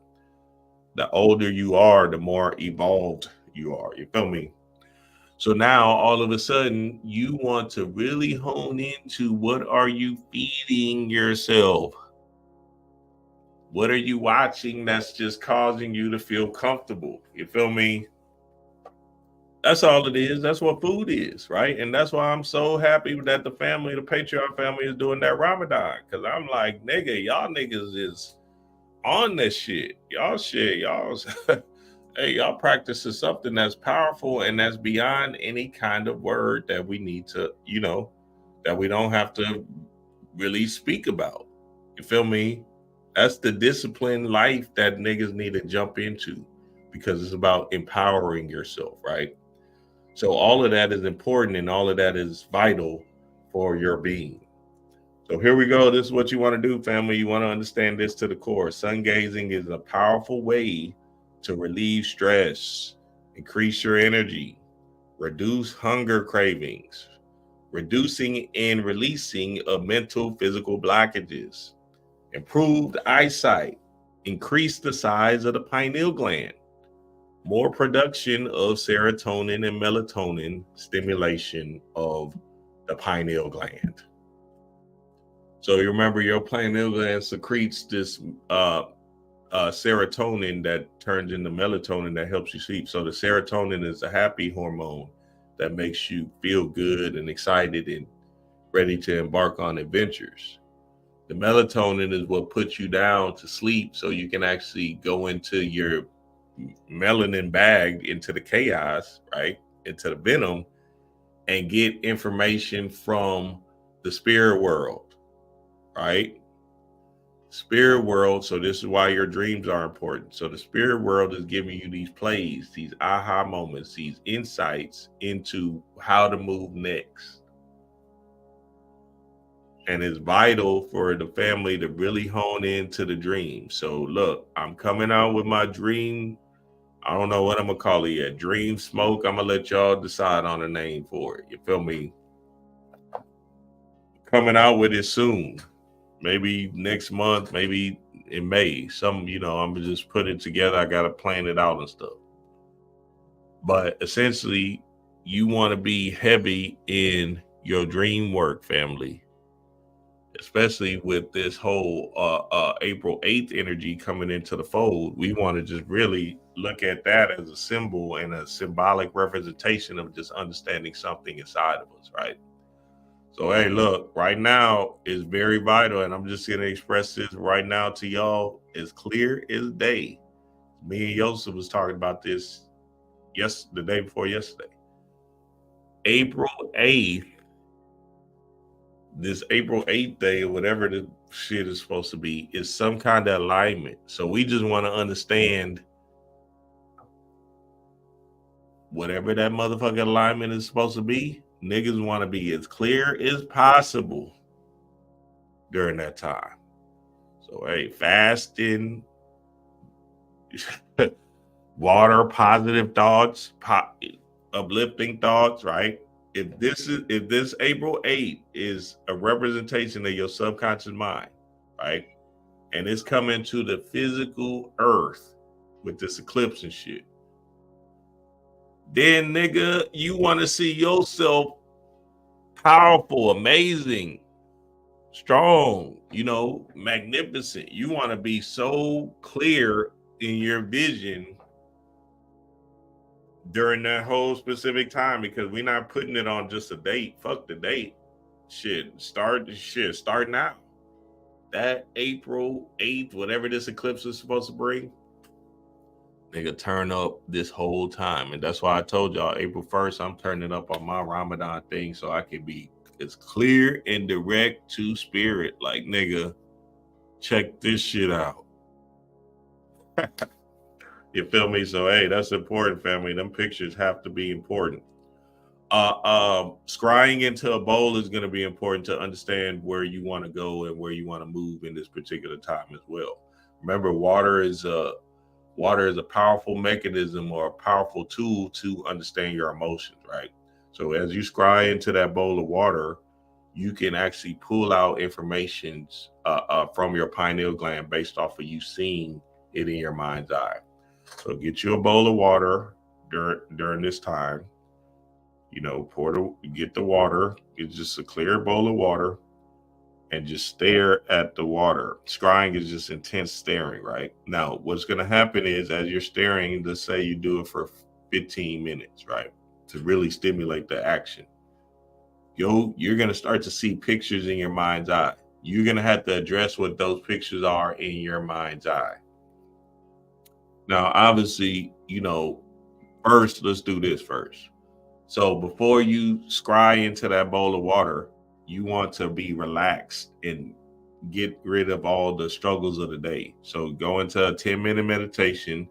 the older you are, the more evolved you are. You feel me? So now all of a sudden you want to really hone into what are you feeding yourself? What are you watching that's just causing you to feel comfortable? You feel me? That's all it is. That's what food is, right? And that's why I'm so happy that the family, the patriarch family, is doing that Ramadan. Cause I'm like, nigga, y'all niggas is on this shit. Y'all hey, y'all practicing something that's powerful and that's beyond any kind of word that we need to, that we don't have to really speak about. You feel me? That's the disciplined life that niggas need to jump into, because it's about empowering yourself, right? So all of that is important and all of that is vital for your being. So here we go. This is what you want to do, family. You want to understand this to the core. Sun gazing is a powerful way to relieve stress, increase your energy, reduce hunger cravings, reducing and releasing of mental, physical blockages, improved eyesight, increase the size of the pineal gland, more production of serotonin and melatonin, stimulation of the pineal gland. So you remember your pineal gland secretes this serotonin that turns into melatonin that helps you sleep. So the serotonin is a happy hormone that makes you feel good and excited and ready to embark on adventures. The melatonin is what puts you down to sleep so you can actually go into your melanin bag, into the chaos, right? Into the venom, and get information from the spirit world, right? Spirit world. So this is why your dreams are important. So the spirit world is giving you these plays, these aha moments, these insights into how to move next. And it's vital for the family to really hone into the dream. So look, I'm coming out with my dream. I don't know what I'm gonna call it yet. Dream smoke. I'm gonna let y'all decide on a name for it. You feel me? Coming out with it soon. Maybe next month, maybe in May. I'm gonna just put it together. I gotta plan it out and stuff. But essentially, you want to be heavy in your dream work, family. Especially with this whole April 8th energy coming into the fold, we want to just really look at that as a symbol and a symbolic representation of just understanding something inside of us, right? So, hey, look, right now is very vital, and I'm just going to express this right now to y'all as clear as day. Me and Yosef was talking about this the day before yesterday. April 8th, this April 8th day or whatever the shit is supposed to be is some kind of alignment. So we just want to understand whatever that motherfucking alignment is supposed to be. Niggas want to be as clear as possible during that time. So hey, fasting, water, positive thoughts, uplifting thoughts, right? If this April 8th is a representation of your subconscious mind, right? And it's coming to the physical earth with this eclipse and shit. Then nigga, you want to see yourself powerful, amazing, strong, magnificent. You want to be so clear in your vision during that whole specific time, because we're not putting it on just a date. Fuck the date. Start now. That April 8th, whatever this eclipse is supposed to bring, nigga, turn up this whole time. And that's why I told y'all April 1st, I'm turning up on my Ramadan thing so I can be as clear and direct to spirit. Like, nigga, check this shit out. You feel me? So, hey, that's important, family. Them pictures have to be important. Scrying into a bowl is going to be important to understand where you want to go and where you want to move in this particular time as well. Remember, water is a powerful mechanism or a powerful tool to understand your emotions, right? So as you scry into that bowl of water, you can actually pull out information from your pineal gland based off of you seeing it in your mind's eye. So get you a bowl of water during this time. Get the water. It's just a clear bowl of water, and just stare at the water. Scrying is just intense staring, right? Now, what's going to happen is as you're staring, let's say you do it for 15 minutes, right? To really stimulate the action. You're going to start to see pictures in your mind's eye. You're going to have to address what those pictures are in your mind's eye. Now, obviously, first, let's do this first. So before you scry into that bowl of water, you want to be relaxed and get rid of all the struggles of the day. So go into a 10-minute meditation,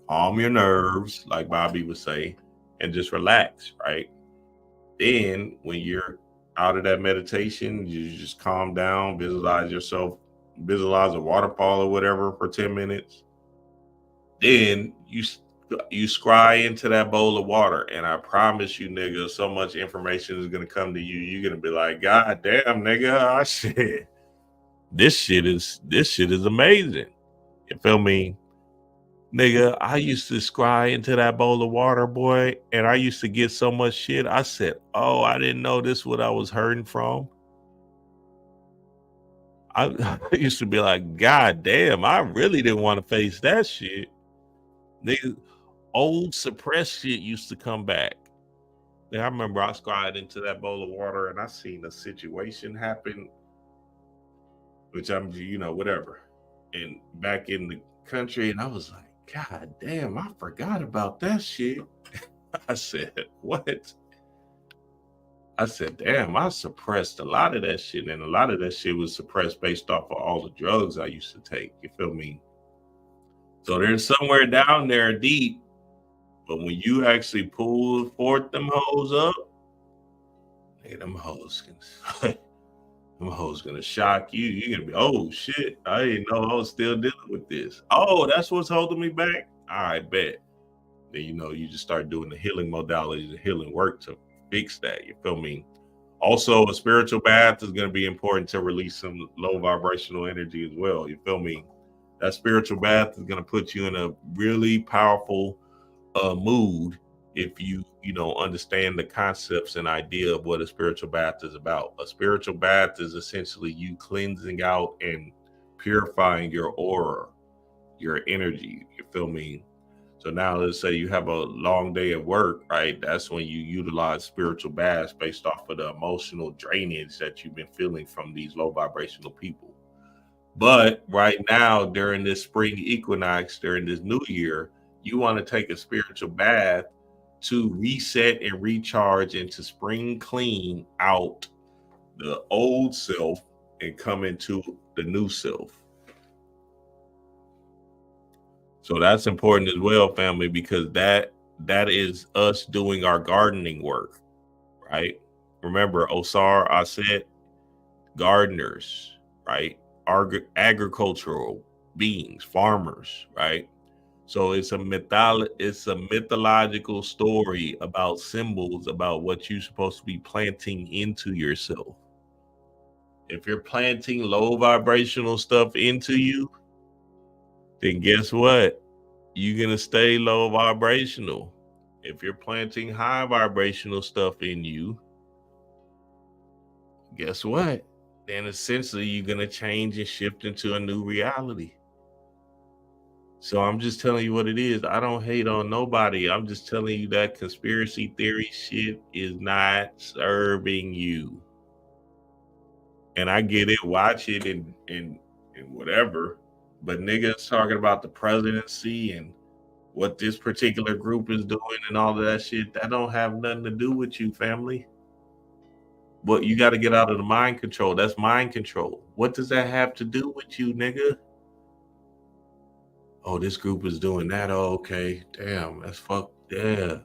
calm your nerves, like Bobby would say, and just relax, right? Then when you're out of that meditation, you just calm down, visualize a waterfall or whatever for 10 minutes. Then you scry into that bowl of water, and I promise you, nigga, so much information is gonna come to you. You're gonna be like, God damn, nigga, shit. This shit is amazing. You feel me? Nigga, I used to scry into that bowl of water, boy, and I used to get so much shit. I said, oh, I didn't know this what I was hurting from. I used to be like, God damn, I really didn't want to face that shit. Nigga, old suppressed shit used to come back. And I remember I scried into that bowl of water and I seen a situation happen, which I'm, whatever. And back in the country, and I was like, God damn, I forgot about that shit. I said, what? I said, damn, I suppressed a lot of that shit. And a lot of that shit was suppressed based off of all the drugs I used to take. You feel me? So there's somewhere down there deep. But when you actually pull forth them hoes up, hey, them hoes gonna shock you. You're gonna be, oh shit, I didn't know I was still dealing with this. Oh, that's what's holding me back. All right, bet. Then you just start doing the healing modalities, the healing work to fix that. You feel me? Also, a spiritual bath is gonna be important to release some low vibrational energy as well. You feel me? That spiritual bath is gonna put you in a really powerful mood if you understand the concepts and idea of what a spiritual bath is about. A spiritual bath is essentially you cleansing out and purifying your aura, your energy. You feel me? So now let's say you have a long day at work, right? That's when you utilize spiritual baths based off of the emotional drainage that you've been feeling from these low vibrational people. But right now, during this spring equinox, during this new year, you want to take a spiritual bath to reset and recharge and to spring clean out the old self and come into the new self. So that's important as well, family, because that is us doing our gardening work, right? Remember, Osar, I said gardeners, right? Agricultural beings, farmers, right? So it's a mythological story about symbols, about what you're supposed to be planting into yourself. If you're planting low vibrational stuff into you, then guess what? You're going to stay low vibrational. If you're planting high vibrational stuff in you, guess what? Then essentially you're going to change and shift into a new reality. So I'm just telling you what it is. I don't hate on nobody. I'm just telling you that conspiracy theory shit is not serving you. And I get it, watch it and whatever. But niggas talking about the presidency and what this particular group is doing and all of that shit, that don't have nothing to do with you, family. But you got to get out of the mind control. That's mind control. What does that have to do with you, nigga? Oh, this group is doing that. Oh, okay. Damn, that's fucked. Yeah.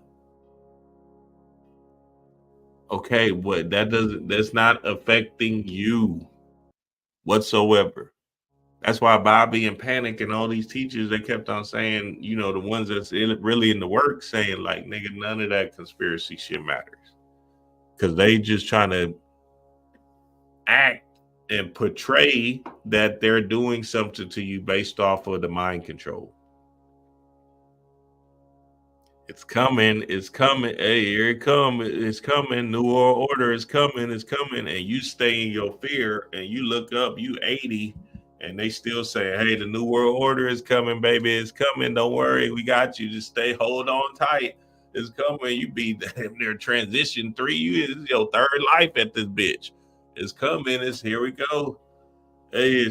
Okay, that's not affecting you whatsoever. That's why Bobby and Panic and all these teachers, they kept on saying, the ones that's really in the work saying like, nigga, none of that conspiracy shit matters. because they just trying to act and portray that they're doing something to you based off of the mind control. It's coming, it's coming. Hey, here it comes, it's coming. New world order is coming, it's coming. And you stay in your fear and you look up, you 80, and they still saying, hey, the new world order is coming, baby. It's coming. Don't worry, we got you. Just stay, hold on tight. It's coming. You be there transition 3. This is your third life at this bitch. It's coming. It's here we go. Hey,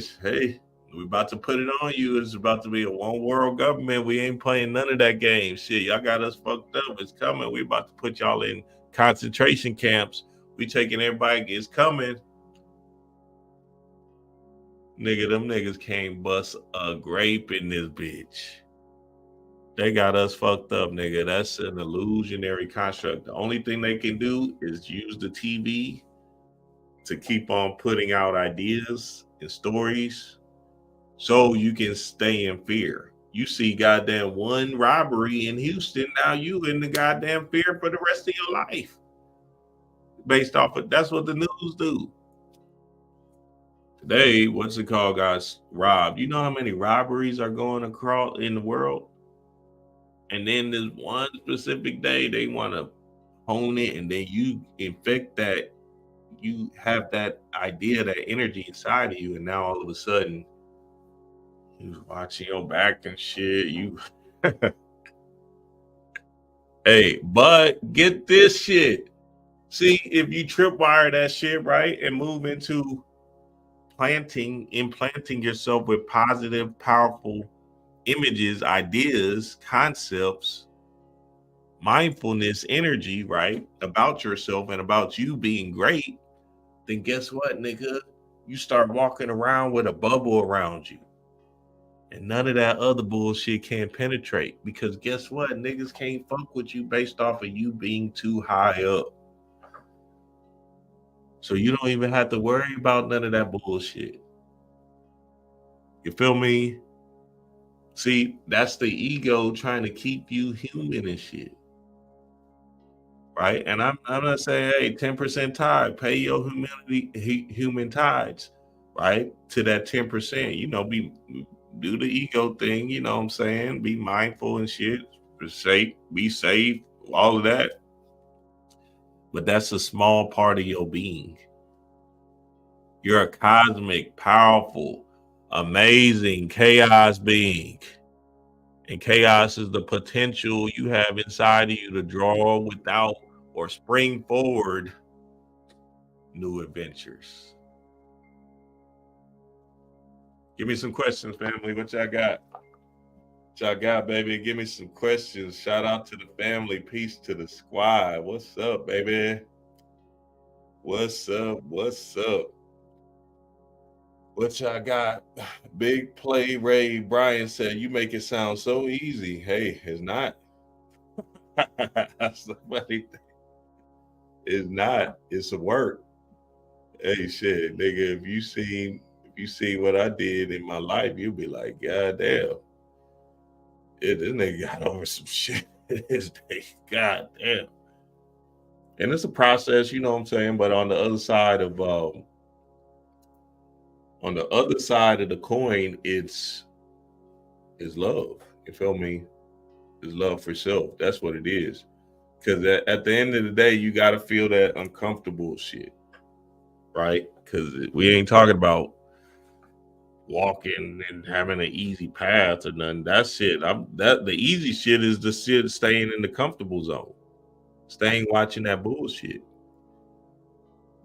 we about to put it on you. It's about to be a one world government. We ain't playing none of that game. Shit, y'all got us fucked up. It's coming. We about to put y'all in concentration camps. We taking everybody. It's coming. Nigga, them niggas can't bust a grape in this bitch. They got us fucked up, nigga. That's an illusionary construct. The only thing they can do is use the TV to keep on putting out ideas and stories so you can stay in fear. You see goddamn one robbery in Houston, now you in the goddamn fear for the rest of your life. Based off of, that's what the news do. Today, what's it called, guys? Robbed. You know how many robberies are going across in the world? And then this one specific day, they want to hone it, and then you infect that. You have that idea, that energy inside of you, and now all of a sudden, you watching your back and shit. You, hey, but get this shit. See, if you tripwire that shit right and move into implanting yourself with positive, powerful images, ideas, concepts, mindfulness, energy, right, about yourself and about you being great, then guess what, nigga? You start walking around with a bubble around you. And none of that other bullshit can penetrate, because guess what? Niggas can't fuck with you based off of you being too high up. So you don't even have to worry about none of that bullshit. You feel me? See, that's the ego trying to keep you human and shit. Right? And I'm not saying, hey, 10% tithe, pay your human tithes, right? To that 10%, you know, do the ego thing, you know what I'm saying? Be mindful and shit, be safe, all of that. But that's a small part of your being. You're a cosmic, powerful, amazing chaos being. And chaos is the potential you have inside of you to draw without or spring forward new adventures. Give me some questions, family. What y'all got? What y'all got, baby? Give me some questions. Shout out to the family. Peace to the squad. What's up, baby? What's up? What's up? What y'all got? Big Play Ray Brian said, you make it sound so easy. Hey, it's not. Somebody, it's not. It's a work. Hey, shit, nigga, if you see what I did in my life, you'll be like, God damn. This nigga got over some shit. This nigga, God damn. And it's a process, you know what I'm saying? But on the other side of the coin, it's love. You feel me? It's love for self. That's what it is. Because at the end of the day, you got to feel that uncomfortable shit, right? Because we ain't talking about walking and having an easy path or nothing. That shit. The easy shit is the shit staying in the comfortable zone, staying watching that bullshit.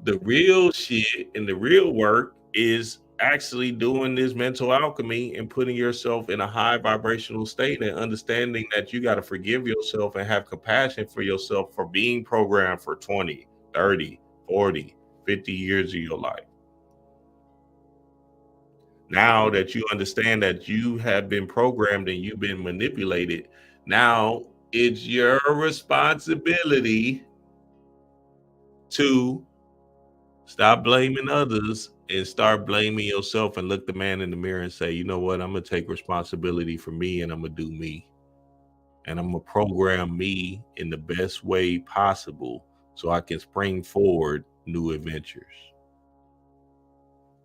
The real shit and the real work is actually doing this mental alchemy and putting yourself in a high vibrational state and understanding that you got to forgive yourself and have compassion for yourself for being programmed for 20, 30, 40, 50 years of your life. Now that you understand that you have been programmed and you've been manipulated, now it's your responsibility to stop blaming others and start blaming yourself and look the man in the mirror and say, you know what, I'm going to take responsibility for me and I'm going to do me. And I'm going to program me in the best way possible so I can spring forward new adventures.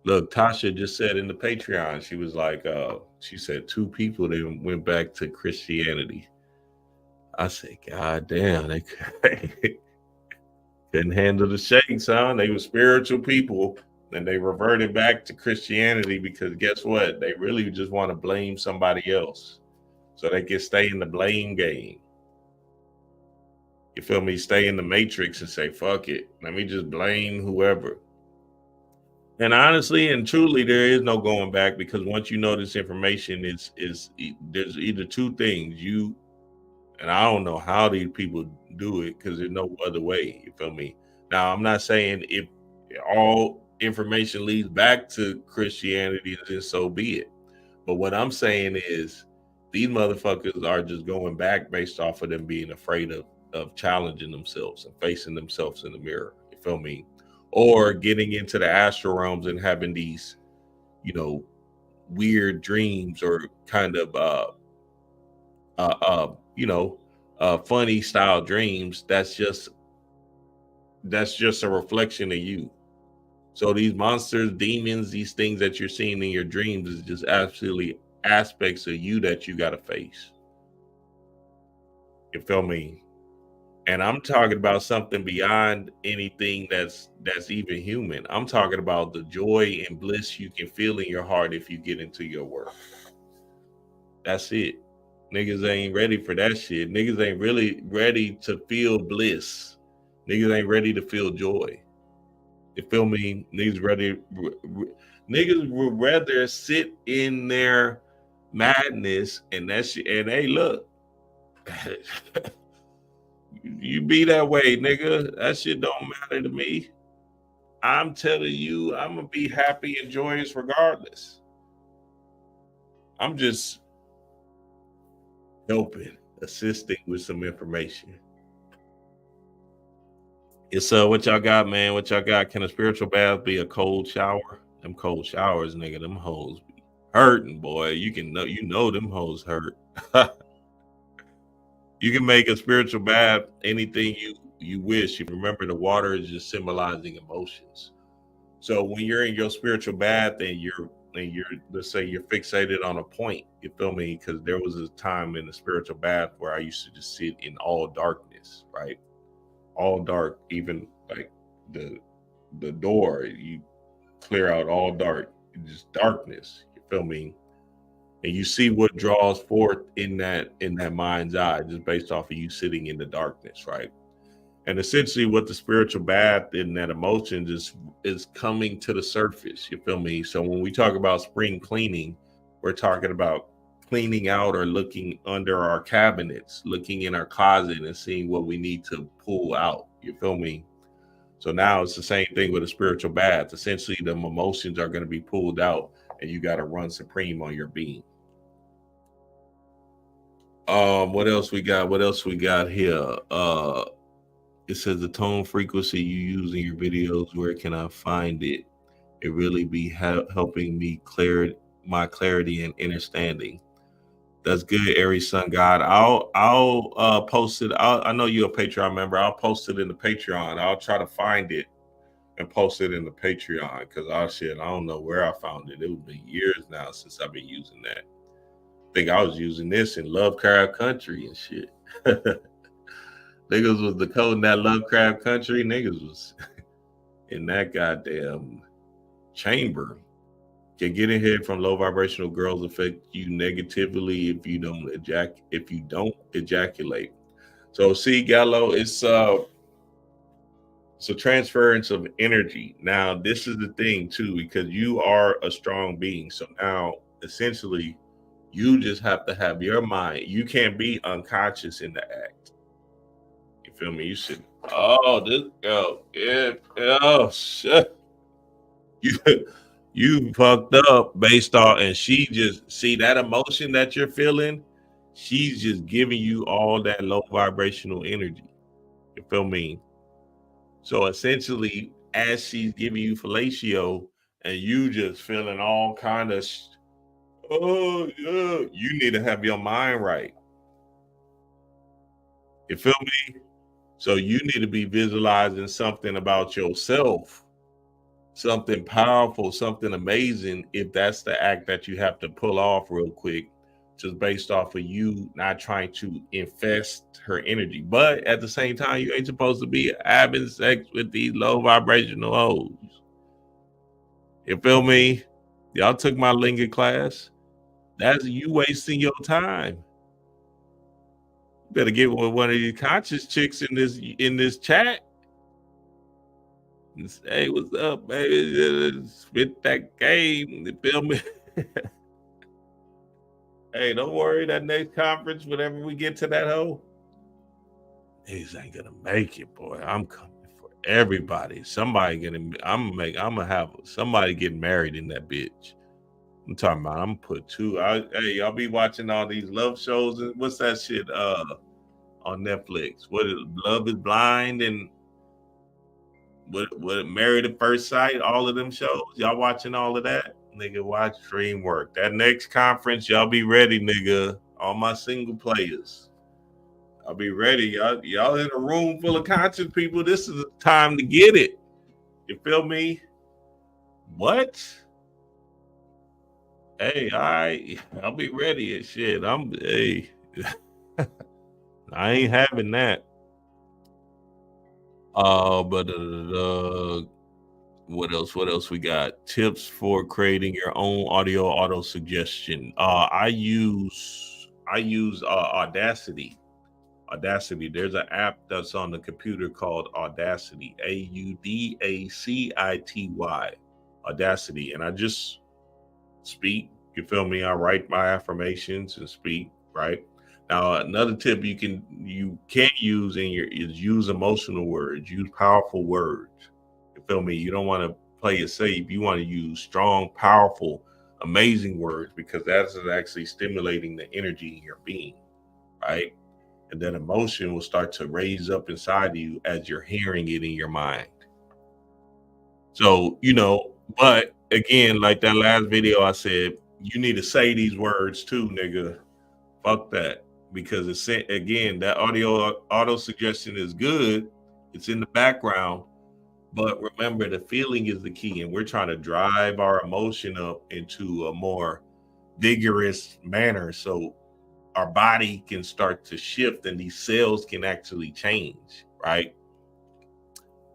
Look, Tasha just said in the Patreon, she was like, she said 2 people then went back to Christianity. I said, God damn, they couldn't handle the shakes, huh? They were spiritual people and they reverted back to Christianity because guess what? They really just want to blame somebody else so they can stay in the blame game. You feel me? Stay in the matrix and say, fuck it. Let me just blame whoever. And honestly and truly, there is no going back because once you know this information, is there's either 2 things. And I don't know how these people do it because there's no other way. You feel me? Now, I'm not saying if all information leads back to Christianity, then so be it. But what I'm saying is these motherfuckers are just going back based off of them being afraid of challenging themselves and facing themselves in the mirror. You feel me? Or getting into the astral realms and having these, weird dreams or kind of funny style dreams. That's just a reflection of you. So these monsters, demons, these things that you're seeing in your dreams is just absolutely aspects of you that you got to face. You feel me? And I'm talking about something beyond anything that's even human. I'm talking about the joy and bliss you can feel in your heart if you get into your work. That's it. Niggas ain't ready for that shit. Niggas ain't really ready to feel bliss. Niggas ain't ready to feel joy. You feel me? Niggas would rather sit in their madness and that shit. And hey, look, you be that way, nigga. That shit don't matter to me. I'm telling you, I'm gonna be happy and joyous regardless. I'm just helping, assisting with some information. It's what y'all got, man? What y'all got? Can a spiritual bath be a cold shower? Them cold showers, nigga, them hoes be hurting, boy. You know them hoes hurt. You can make a spiritual bath anything you wish. You remember the water is just symbolizing emotions. So when you're in your spiritual bath and you're let's say you're fixated on a point, you feel me? Because there was a time in the spiritual bath where I used to just sit in all darkness, right? All dark, even like the door, you clear out all dark, just darkness. You feel me? And you see what draws forth in that mind's eye, just based off of you sitting in the darkness, right? And essentially, what the spiritual bath and that emotion is coming to the surface. You feel me? So when we talk about spring cleaning, we're talking about cleaning out or looking under our cabinets, looking in our closet and seeing what we need to pull out. You feel me? So now it's the same thing with a spiritual bath. Essentially, the emotions are going to be pulled out and you got to run supreme on your being. What else we got? What else we got here? It says the tone frequency you use in your videos. Where can I find it? It really be helping me clear my clarity and understanding. That's good, Aries Sun God. I'll post it. I know you're a Patreon member. I'll post it in the Patreon. I'll try to find it and post it in the Patreon because I don't know where I found it. It would be years now since I've been using that. I think I was using this in Lovecraft Country and shit. Niggas was decoding that Lovecraft Country. Niggas was in that goddamn chamber. Can get in here from low vibrational girls affect you negatively if you don't ejaculate. So see, Gallo, it's a transference of energy. Now, this is the thing too, because you are a strong being. So now essentially you just have to have your mind. You can't be unconscious in the act. You feel me? You should. Oh, this girl. Yeah. Oh shit. You fucked up based on, and she just see that emotion that you're feeling. She's just giving you all that low vibrational energy. You feel me? So essentially, as she's giving you fellatio, and you just feeling all kind of, you need to have your mind right. You feel me? So you need to be visualizing something about yourself, something powerful, something amazing, if that's the act that you have to pull off real quick, just based off of you not trying to infest her energy. But at the same time, you ain't supposed to be having sex with these low vibrational hoes. You feel me? Y'all took my Linga class. That's you wasting your time. You better get with one of these conscious chicks in this chat. And say, hey, what's up, baby? Spit that game. You feel me? Hey, don't worry. That next conference, whenever we get to that hoe, niggas ain't gonna make it, boy. I'm coming for everybody. I'm gonna have somebody getting married in that bitch. I'm talking about. I'm gonna put two. Hey, y'all be watching all these love shows and what's that shit? On Netflix. What is Love is Blind and what Married at First Sight? All of them shows. Y'all watching all of that? Nigga, watch Dreamwork. That next conference, y'all be ready, nigga. All my single players. I'll be ready. Y'all in a room full of conscious people. This is the time to get it. You feel me? What? Hey, I'll be ready and shit. Hey. I ain't having that. But what else? What else we got? Tips for creating your own audio auto suggestion. I use Audacity. Audacity. There's an app that's on the computer called Audacity. Audacity. Audacity. And I just speak. You feel me? I write my affirmations and speak, right? Now, another tip you can use is use emotional words, use powerful words. You feel me? You don't want to play it safe. You want to use strong, powerful, amazing words because that's actually stimulating the energy in your being, right? And then emotion will start to raise up inside of you as you're hearing it in your mind. So, but again, like that last video I said, you need to say these words too, nigga. Fuck that. Because again, that auto suggestion is good. It's in the background. But remember, the feeling is the key. And we're trying to drive our emotion up into a more vigorous manner. So our body can start to shift and these cells can actually change, right?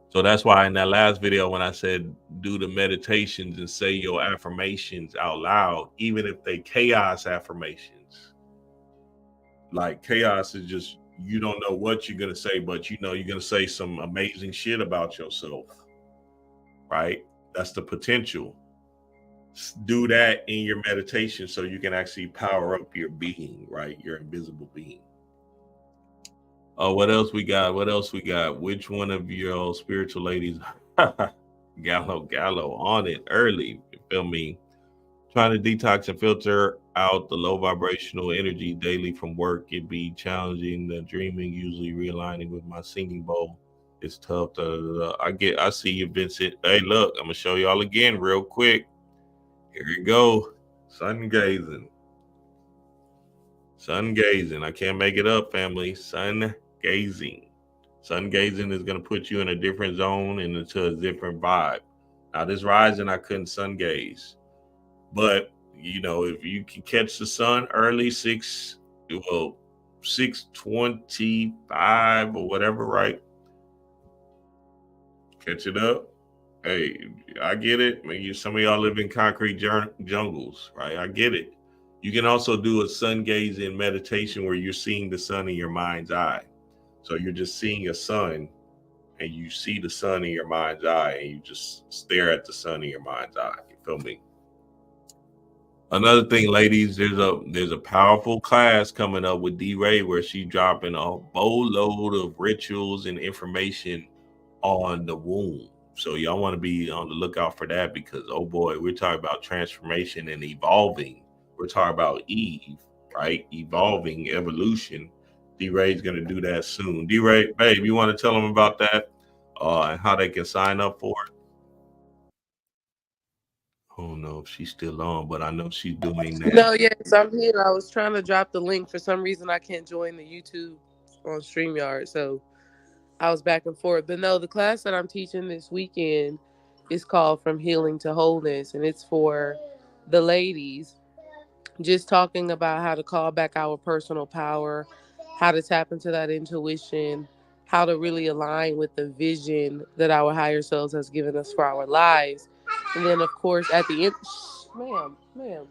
So that's why in that last video, when I said do the meditations and say your affirmations out loud, even if they chaos affirmations, like chaos is just, you don't know what you're going to say, but you're going to say some amazing shit about yourself, right? That's the potential. Do that in your meditation so you can actually power up your being, right? Your invisible being. Oh, what else we got? Which one of your spiritual ladies? Gallo on it early. You feel me? Trying to detox and filter out the low vibrational energy daily from work. It'd be challenging. The dreaming, usually realigning with my singing bowl. It's tough. I see you, Vincent. Hey, look, I'm gonna show y'all again real quick. Here you go. Sun gazing. I can't make it up, family. Sun gazing. Sun gazing is going to put you in a different zone and into a different vibe. Now, this rising, I couldn't sun gaze. But, if you can catch the sun early, 6:25 or whatever, right? Catch it up. Hey, I get it. Maybe some of y'all live in concrete jungles, right? I get it. You can also do a sun gazing meditation where you're seeing the sun in your mind's eye. So you're just seeing a sun and you see the sun in your mind's eye and you just stare at the sun in your mind's eye. You feel me? Another thing, ladies, there's a powerful class coming up with D-Ray where she's dropping a boatload of rituals and information on the womb. So y'all want to be on the lookout for that because, oh boy, we're talking about transformation and evolving. We're talking about Eve, right? Evolving, evolution. D-Ray's going to do that soon. D-Ray, babe, you want to tell them about that and how they can sign up for it? I don't know if she's still on, but I know she's doing that. No, yes, I'm here. I was trying to drop the link. For some reason, I can't join the YouTube on StreamYard. So I was back and forth. But no, the class that I'm teaching this weekend is called From Healing to Wholeness, and it's for the ladies, just talking about how to call back our personal power, how to tap into that intuition, how to really align with the vision that our higher selves has given us for our lives. And then, of course, at the end, ma'am.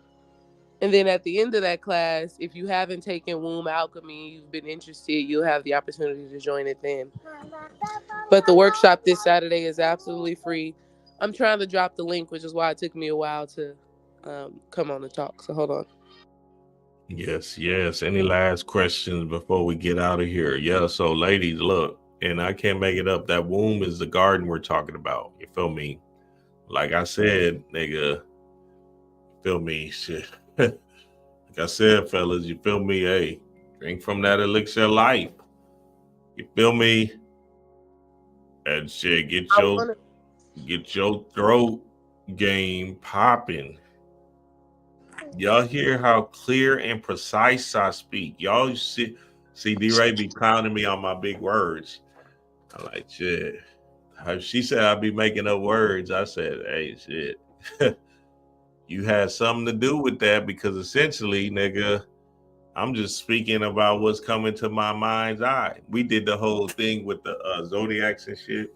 And then at the end of that class, if you haven't taken womb alchemy, you've been interested, you'll have the opportunity to join it then. But the workshop this Saturday is absolutely free. I'm trying to drop the link, which is why it took me a while to come on and talk. So hold on. Yes, yes. Any last questions before we get out of here? Yeah, so ladies, look, and I can't make it up. That womb is the garden we're talking about. You feel me? Like I said, nigga, feel me? Shit. Like I said, fellas, you feel me? Hey, drink from that elixir of life. You feel me? And shit, get your throat game popping. Y'all hear how clear and precise I speak. Y'all see D-Ray be clowning me on my big words. I'm like, shit. She said I'd be making up words. I said, hey, shit. You had something to do with that because essentially, nigga, I'm just speaking about what's coming to my mind's eye. We did the whole thing with the zodiacs and shit.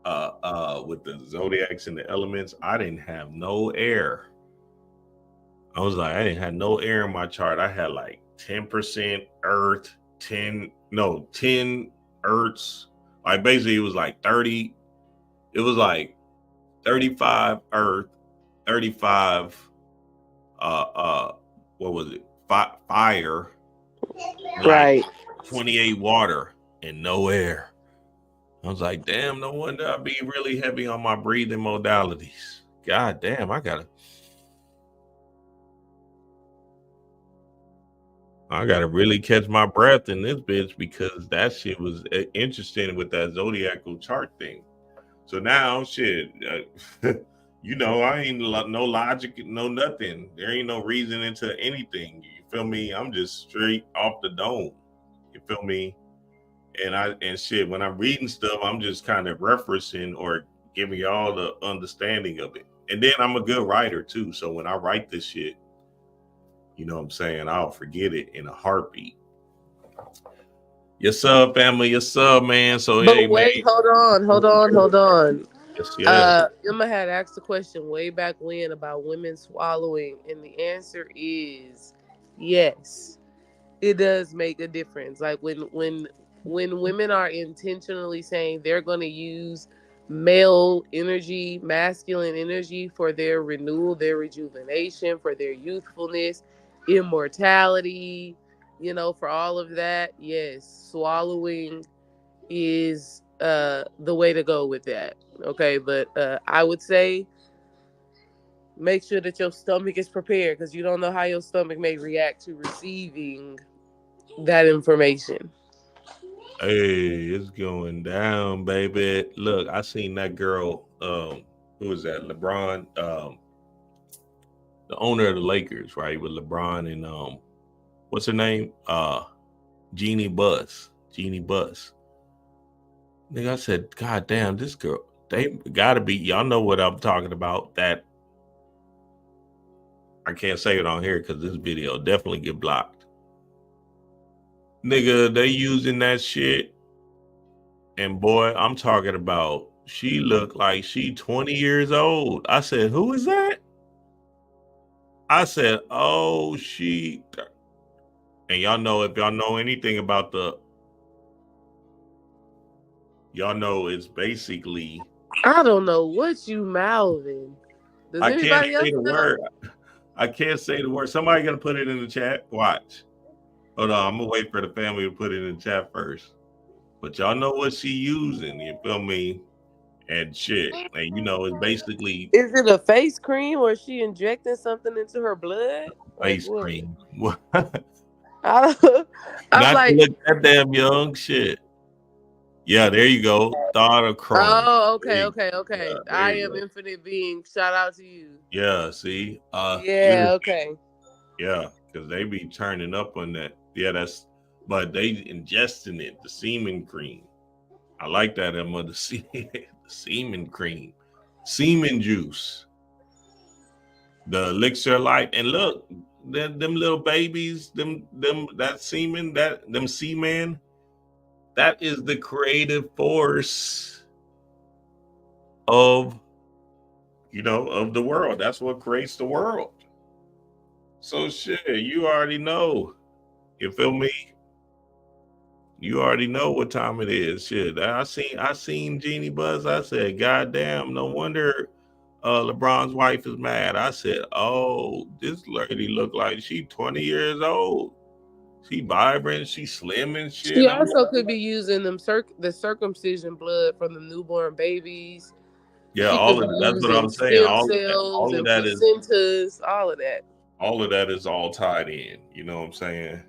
With the zodiacs and the elements, I didn't have no air. I was like, I didn't have no air in my chart. I had like 10% earth, 10 earths. Like basically it was like 30, it was like 35 earth, 35 what was it? Fire, Right. like 28 water and no air. I was like, damn, no wonder I be really heavy on my breathing modalities. God damn, I gotta really catch my breath in this bitch because that shit was interesting with that zodiacal chart thing. So now, shit, you know, I ain't no logic, no nothing. There ain't no reason into anything. You feel me? I'm just straight off the dome. You feel me? And shit, when I'm reading stuff, I'm just kind of referencing or giving y'all the understanding of it. And then I'm a good writer too. So when I write this shit, you know what I'm saying, I'll forget it in a heartbeat. Yes, sir, family. Yes, sir, man. So But hey, man. wait, hold on. Yes. Emma had asked a question way back when about women swallowing, and the answer is yes. It does make a difference. Like when women are intentionally saying they're going to use male energy, masculine energy for their renewal, their rejuvenation, for their youthfulness, immortality, for all of that. Yes, swallowing is the way to go with that. Okay, but I would say make sure that your stomach is prepared because you don't know how your stomach may react to receiving that information. Hey, it's going down, baby. Look, I seen that girl. Who was that? LeBron, the owner of the Lakers, right? With LeBron and what's her name? Jeannie Buss. Jeannie Buss. Nigga, I said, God damn, this girl. They gotta be. Y'all know what I'm talking about. That I can't say it on here because this video definitely get blocked. Nigga, they using that shit. And boy, I'm talking about she looked like she 20 years old. I said, who is that? I said, oh, she. And y'all know, if y'all know anything about y'all know it's basically. I don't know what you mouthing. Does I can't anybody else say the know? word. I can't say the word. Somebody gonna put it in the chat. Watch. Hold on, I'm gonna wait for the family to put it in the chat first. But y'all know what she using, you feel me? And shit. And you know, it's basically Is it a face cream or is she injecting something into her blood? Like face what? cream. I don't, I'm Not to like, look that damn young shit. Yeah, there you go. Thought of Chrome. oh, There you go. okay. Yeah, there I you am go. infinite being. Shout out to you. Yeah, see? Yeah, Beautiful. okay. Yeah, because they be turning up on that. Yeah, that's but they ingesting it, the semen cream. I like that, Emma, the semen cream, semen juice, the elixir of life. And look, them little babies, that semen, them semen, that is the creative force of, of the world. That's what creates the world. So shit, you already know. You feel me? You already know what time it is. Shit, I seen Jeannie Buzz. I said, God damn, no wonder LeBron's wife is mad. I said, oh, this lady look like she 20 years old. She vibrant, she slim and shit. She also could be using the circumcision blood from the newborn babies. Yeah, She all could of be that's what using I'm saying. stem cells All of and that is placentas, all of that. all tied in. You know what I'm saying?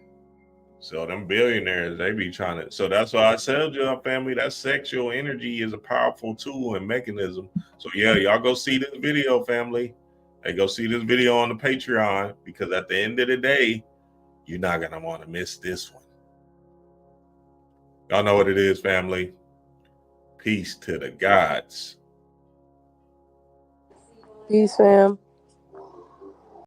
So them billionaires, they be trying to. So that's why I told you, family, that sexual energy is a powerful tool and mechanism. So yeah, y'all go see this video, family. Hey, go see this video on the Patreon, because at the end of the day, you're not gonna want to miss this one. Y'all know what it is, family. Peace to the gods. Peace, fam.